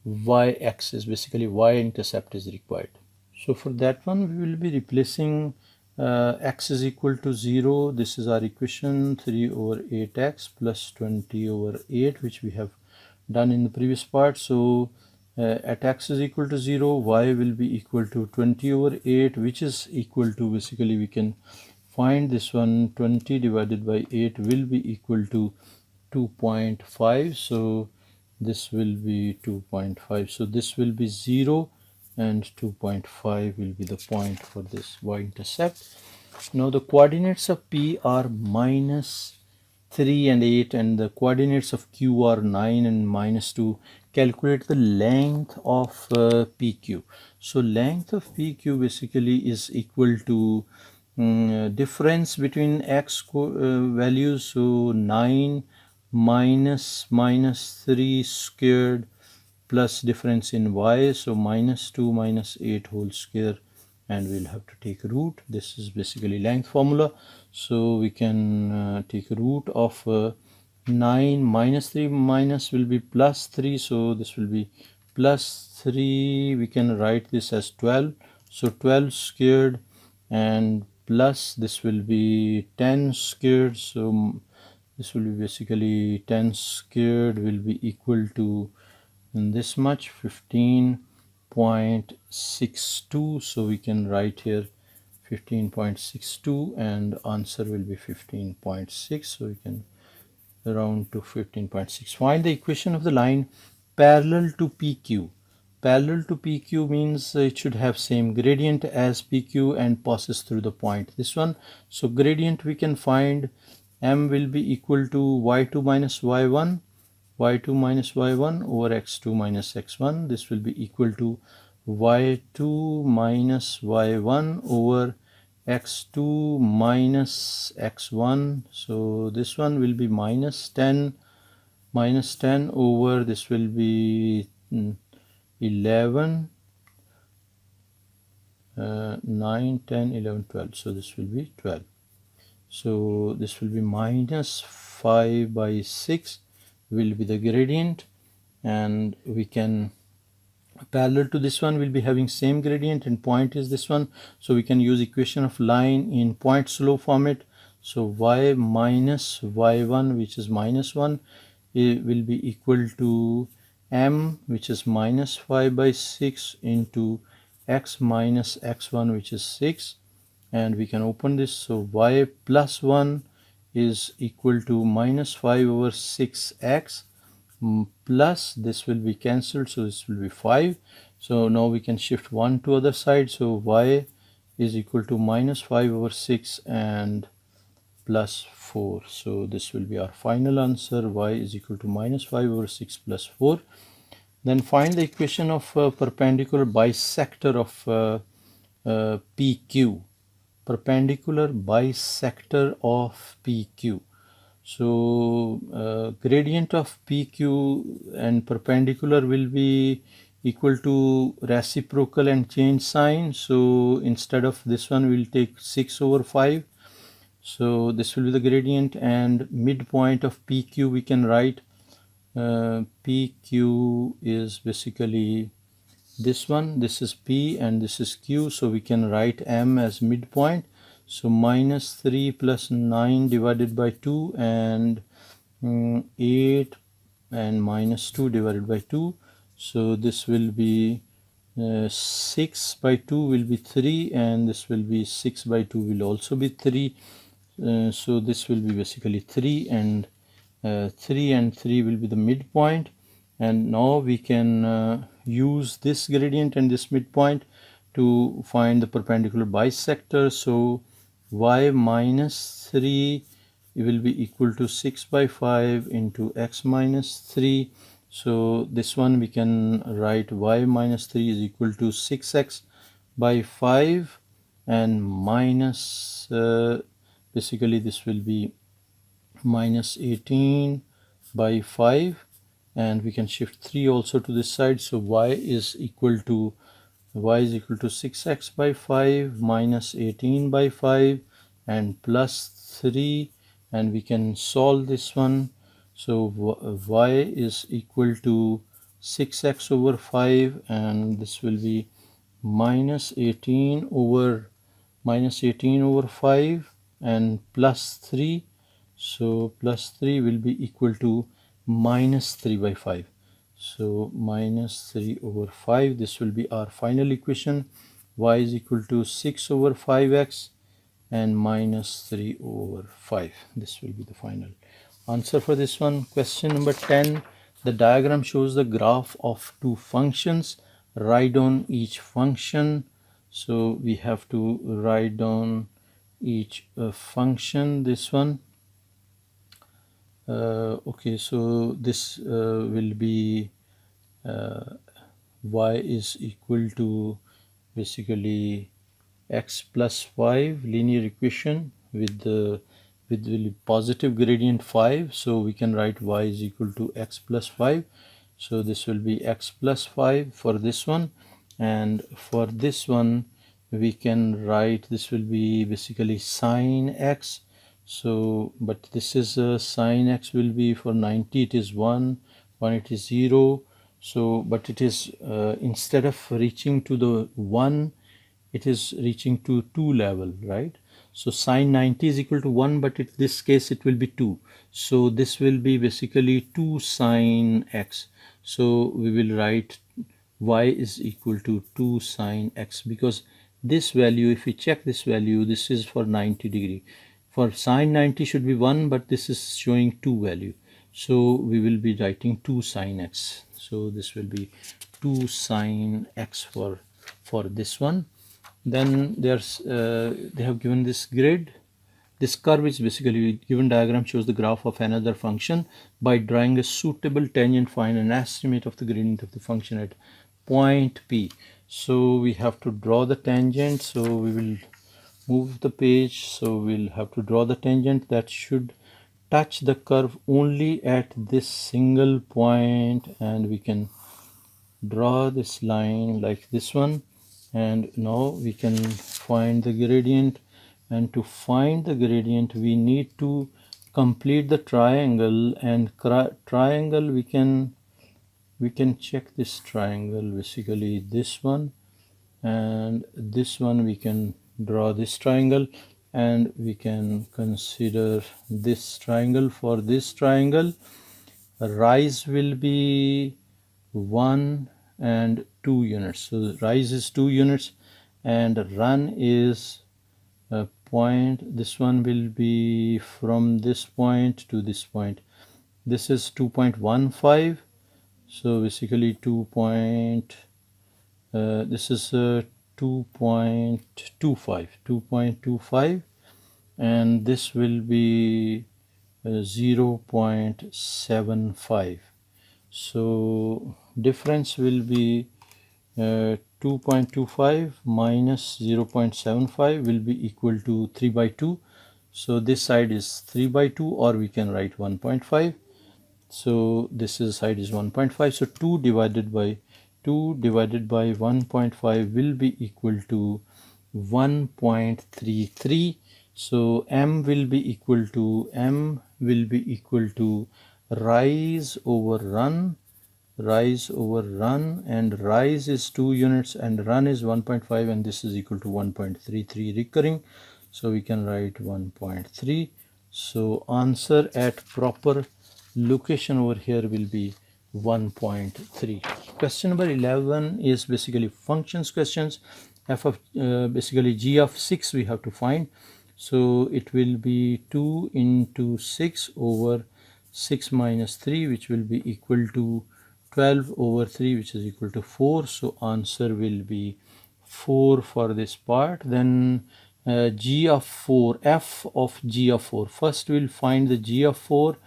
y-axis. Basically y-intercept is required. So for that one we will be replacing x is equal to 0. This is our equation, 3 over 8x plus 20 over 8, which we have done in the previous part. So at x is equal to 0, y will be equal to 20 over 8, which is equal to, basically we can find this one, 20 divided by 8 will be equal to 2.5. So this will be 2.5. So this will be 0 and 2.5 will be the point for this y-intercept. Now the coordinates of P are minus 3 and 8, and the coordinates of Q are 9 and minus 2. Calculate the length of PQ. So length of PQ basically is equal to difference between x values. So 9 minus 3 squared plus difference in y. So minus 2 minus 8 whole square, and we'll have to take root. This is basically length formula. So we can take root of 9 minus 3 minus will be plus 3. So this will be plus 3. We can write this as 12. So 12 squared and plus this will be 10 squared. So this will be basically 10 squared will be equal to this much, 15.62. So we can write here 15.62 and answer will be 15.6. So we can around to 15.6. Find the equation of the line parallel to PQ. Parallel to PQ means it should have same gradient as PQ and passes through the point, this one. So gradient we can find m will be equal to y2 minus y1, y2 minus y1 over x2 minus x1. This will be equal to y2 minus y1 over x2 minus x1. So this one will be minus 10 over, this will be 11, 9, 10, 11, 12. So this will be 12. So this will be minus 5 by 6 will be the gradient, and we can parallel to this one will be having same gradient and point is this one. So we can use equation of line in point slope format. So y minus y1, which is minus 1, it will be equal to m, which is minus 5 by 6 into x minus x1, which is 6, and we can open this. So y plus 1 is equal to minus 5 over 6x plus this will be cancelled, so this will be 5. So now we can shift 1 to other side. So y is equal to minus 5 over 6 and plus 4. So this will be our final answer. Y is equal to minus 5 over 6 plus 4. Then find the equation of perpendicular bisector of PQ. Perpendicular bisector of PQ. So gradient of PQ and perpendicular will be equal to reciprocal and change sign. So instead of this one we'll take 6 over 5. So this will be the gradient, and midpoint of PQ we can write PQ is basically this one. This is P and this is Q. So we can write M as midpoint. So minus 3 plus 9 divided by 2 and 8 and minus 2 divided by 2. So this will be 6 by 2 will be 3, and this will be 6 by 2 will also be 3. So this will be basically 3 and 3 will be the midpoint. And now we can use this gradient and this midpoint to find the perpendicular bisector. So y minus 3 will be equal to 6 by 5 into x minus 3. So this one we can write y minus 3 is equal to 6x by 5 and minus basically this will be minus 18 by 5, and we can shift 3 also to this side. So y is equal to 6x by 5 minus 18 by 5 and plus 3, and we can solve this one. So y is equal to 6x over 5, and this will be minus 18 over 5 and plus 3. So plus 3 will be equal to minus 3 by 5. So minus 3 over 5. This will be our final equation. Y is equal to 6 over 5x and minus 3 over 5. This will be the final answer for this one. Question number 10. The diagram shows the graph of two functions. Write down each function. So we have to write down each function, this one. Okay, so this will be y is equal to basically x plus 5 linear equation with the positive gradient 5. So we can write y is equal to x plus 5. So this will be x plus 5 for this one, and for this one we can write this will be basically sine x. So but this is sine x will be for 90 it is 1, it is 0. So but it is instead of reaching to the 1, it is reaching to 2 level, right? So sine 90 is equal to 1, but in this case it will be 2. So this will be basically 2 sine x. So we will write y is equal to 2 sine x, because this value, if we check this value, this is for 90 degree. for sine 90 should be 1, but this is showing 2 value. So we will be writing 2 sine x. So this will be 2 sine x for this one. Then there's they have given this grid. This curve is basically given diagram shows the graph of another function. By drawing a suitable tangent, find an estimate of the gradient of the function at point P. So we have to draw the tangent. So we will move the page. So we'll have to draw the tangent that should touch the curve only at this single point, and we can draw this line like this one. And now we can find the gradient, and to find the gradient we need to complete the triangle. And triangle we can check this triangle, basically this one and this one. We can draw this triangle, and we can consider this triangle. For this triangle, rise will be 1 and 2 units. So rise is 2 units and run is a point. This one will be from this point to this point. This is 2.15. So basically this is 2.25, and this will be 0.75. So difference will be 2.25 minus 0.75 will be equal to 3 by 2. So this side is 3 by 2, or we can write 1.5. So this side is 1.5. So 2 divided by 1.5 will be equal to 1.33. So m will be equal to rise over run, and rise is 2 units and run is 1.5, and this is equal to 1.33 recurring. So we can write 1.3. So answer at proper location over here will be 1.3. Question number 11 is basically functions questions. Basically g of 6 we have to find. So it will be 2 into 6 over 6 minus 3, which will be equal to 12 over 3, which is equal to 4. So answer will be 4 for this part. Then g of 4, f of g of 4. First we'll find the g of 4,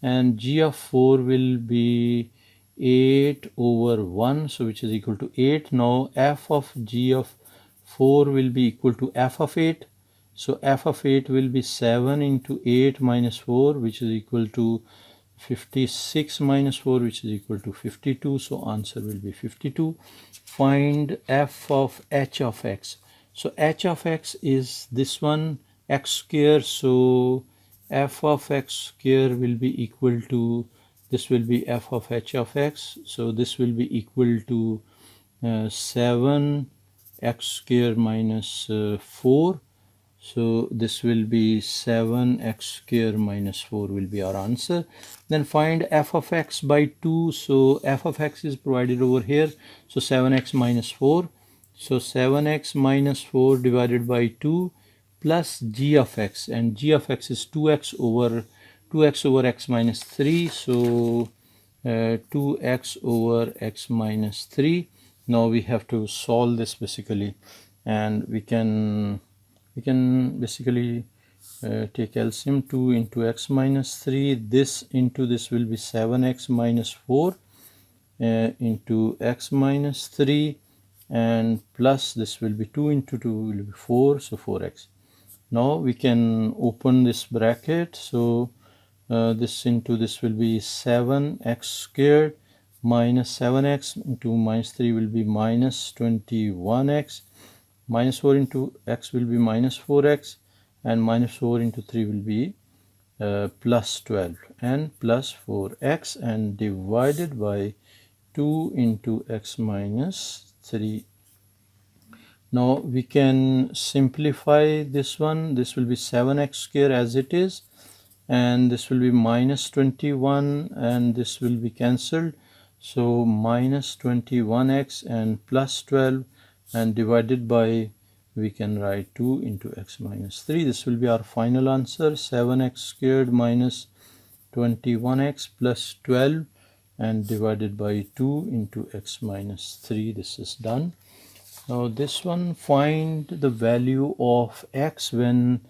and g of 4 will be 8 over 1, so which is equal to 8. Now f of g of 4 will be equal to f of 8. So f of 8 will be 7 into 8 minus 4, which is equal to 56 minus 4, which is equal to 52. So answer will be 52. Find f of h of x. So h of x is this one, x square. So f of x square will be equal to, this will be f of h of x. So this will be equal to 7 x square minus 4. So this will be 7x square minus 4 will be our answer. Then find f of x by 2. So f of x is provided over here. So 7x minus 4. So 7x minus 4 divided by 2 plus g of x. And g of x is 2x over x minus 3. So 2x over x minus 3. Now we have to solve this basically. And we can basically take LCM. 2 into x minus 3, this into this will be 7x minus 4 into x minus 3, and plus this will be 2 into 2 will be 4, so 4x. Now we can open this bracket. So this into this will be 7x squared minus 7x into minus 3 will be minus 21x. Minus 4 into x will be minus 4x, and minus 4 into 3 will be plus 12, and plus 4x, and divided by 2 into x minus 3. Now we can simplify this one. This will be 7x square as it is, and this will be minus 21, and this will be cancelled. So minus 21x and plus 12, and divided by we can write 2 into x minus 3. This will be our final answer, 7x squared minus 21x plus 12 and divided by 2 into x minus 3. This is done. Now this one, find the value of x when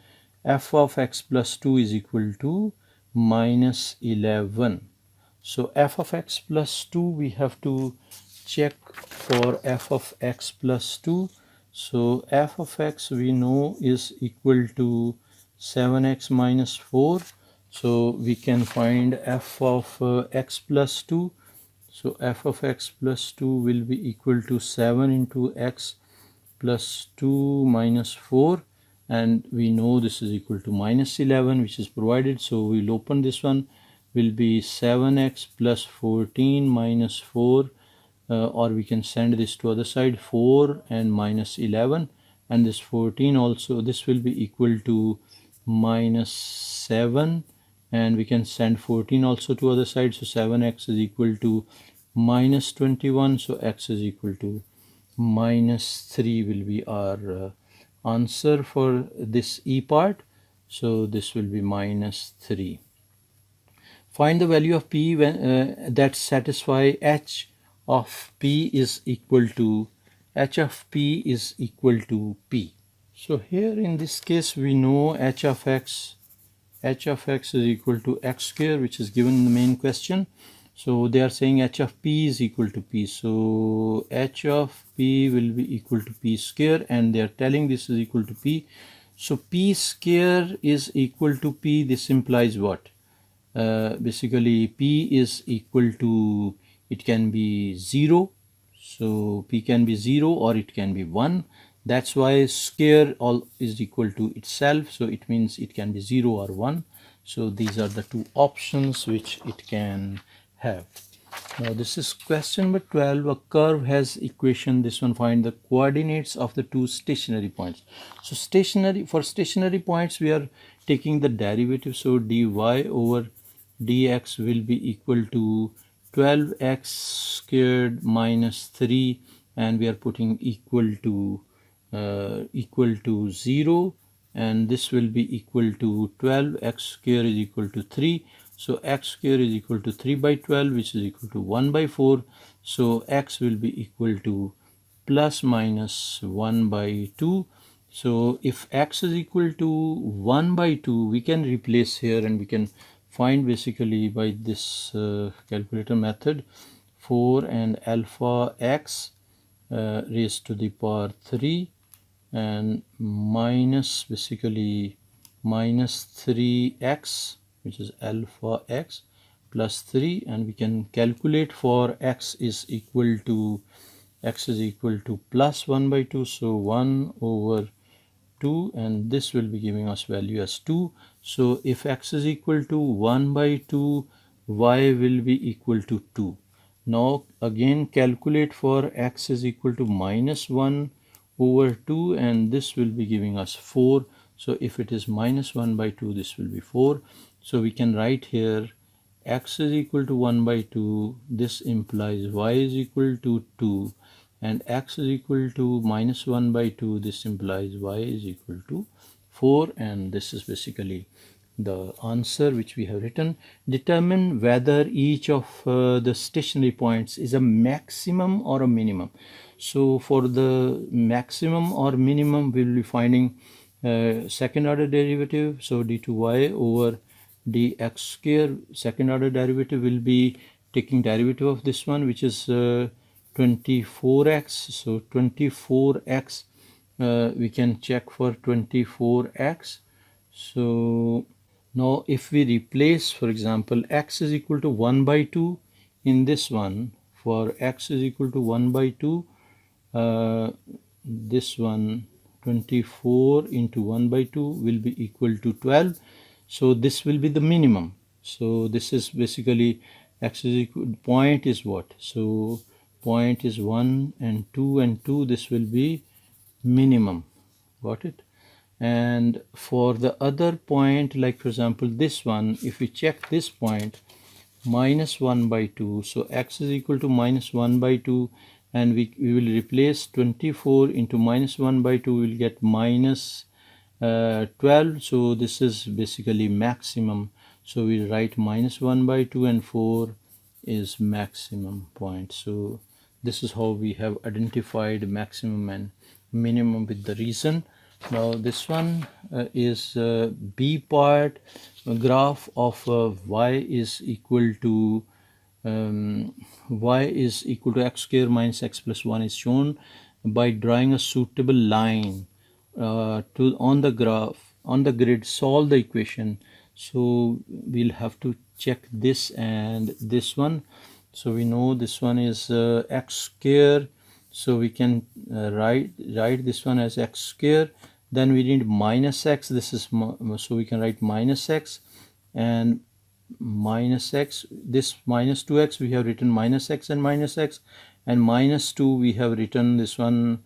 f of x plus 2 is equal to minus 11. So f of x plus 2, we have to check for f of x plus 2. So f of x we know is equal to 7x minus 4. So we can find f of x plus 2. So f of x plus 2 will be equal to 7 into x plus 2 minus 4, and we know this is equal to minus 11, which is provided. So we'll open this one, will be 7x plus 14 minus 4, or we can send this to other side, 4 and minus 11, and this 14 also, this will be equal to minus 7, and we can send 14 also to other side. So 7x is equal to minus 21, so x is equal to minus 3 will be our answer for this E part. So this will be minus 3. Find the value of p when that satisfy h of p is equal to p. So here in this case we know h of x is equal to x square, which is given in the main question. So they are saying h of p is equal to p. So h of p will be equal to p square, and they are telling this is equal to p. So p square is equal to p. This implies what? Basically p is equal to, it can be 0. So p can be 0 or it can be 1. That's why square all is equal to itself. So it means it can be 0 or 1. So these are the two options which it can have. Now this is question number 12. A curve has equation, this one, find the coordinates of the two stationary points. So for stationary points we are taking the derivative. So dy over dx will be equal to 12x squared minus 3, and we are putting equal to 0, and this will be equal to 12x squared is equal to 3. So x square is equal to 3 by 12, which is equal to 1 by 4. So x will be equal to plus minus 1 by 2. So if x is equal to 1 by 2, we can replace here and we can find basically by this calculator method 4 and alpha x raised to the power 3 and minus basically minus 3x, which is alpha x plus 3, and we can calculate for x is equal to plus 1 by 2. So 1 over 2, and this will be giving us value as 2. So if x is equal to 1 by 2, y will be equal to 2. Now again calculate for x is equal to minus 1 over 2, and this will be giving us 4. So if it is minus 1 by 2, this will be 4. So we can write here x is equal to 1 by 2. This implies y is equal to 2, and x is equal to minus 1 by 2. This implies y is equal to 4, and this is basically the answer which we have written. Determine whether each of the stationary points is a maximum or a minimum. So for the maximum or minimum, we will be finding second order derivative. So d2y over dx square, second order derivative will be taking derivative of this one, which is 24x. So 24x, we can check for 24x. So now if we replace, for example, x is equal to 1 by 2 in this one, for x is equal to 1 by 2, this one 24 into 1 by 2 will be equal to 12. So this will be the minimum. So this is basically x is equal, point is what? So point is 1 and 2 and 2, this will be minimum. Got it? And for the other point, like for example this one, if we check this point, minus 1 by 2, so x is equal to minus 1 by 2, and we will replace 24 into minus 1 by 2, we will get minus 12. So this is basically maximum. So we write minus 1 by 2 and 4 is maximum point. So this is how we have identified maximum and minimum with the reason. Now this one is B part, graph of y is equal to x square minus x plus 1 is shown by drawing a suitable line on the graph, on the grid. Solve the equation. So we'll have to check this and this one. So we know this one is x square, so we can write this one as x square. Then we need minus x, this is so we can write minus x and minus x. This minus 2x we have written minus x, and minus 2 we have written this one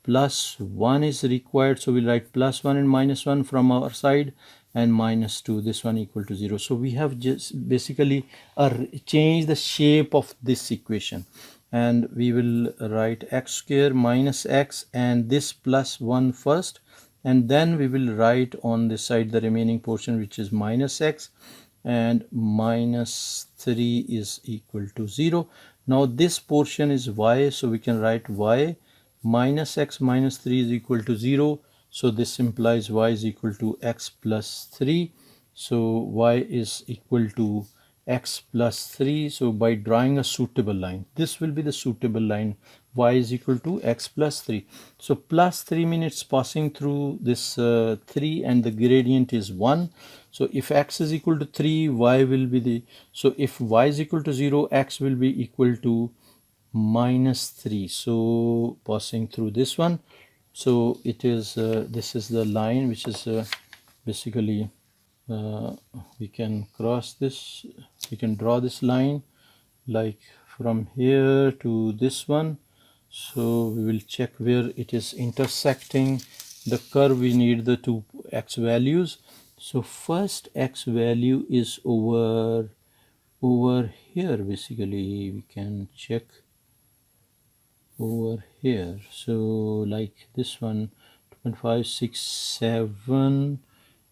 plus 1 is required, so we'll write plus 1 and minus 1 from our side, and minus 2, this one equal to 0. So we have just basically changed the shape of this equation, and we will write x square minus x and this plus 1 first, and then we will write on this side the remaining portion, which is minus x, and minus 3 is equal to 0. Now this portion is y, so we can write y minus x minus 3 is equal to 0. So this implies y is equal to x plus 3. So y is equal to x plus 3. So by drawing a suitable line, this will be the suitable line, y is equal to x plus 3. So plus 3 means passing through this 3, and the gradient is 1. So if x is equal to 3, y will be the, so if y is equal to 0, x will be equal to minus 3. So passing through this one, so it is this is the line which is basically we can cross this, we can draw this line like from here to this one. So we will check where it is intersecting the curve. We need the two x values. So first x value is over here. Basically we can check over here. So like this one, 2.567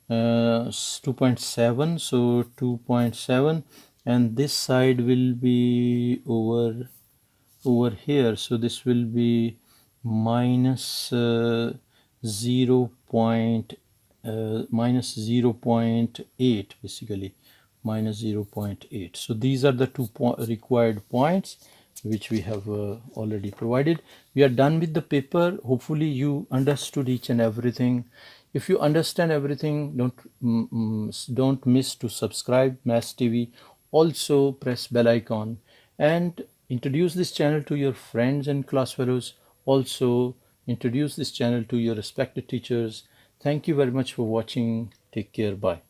2.7, so 2.7, and this side will be over here. So this will be minus 0.8, basically minus 0.8. So these are the two required points which we have already provided. We are done with the paper. Hopefully you understood each and everything. If you understand everything, don't miss to subscribe Maths TV. Also press bell icon and introduce this channel to your friends and class fellows. Also introduce this channel to your respected teachers. Thank you very much for watching. Take care. Bye.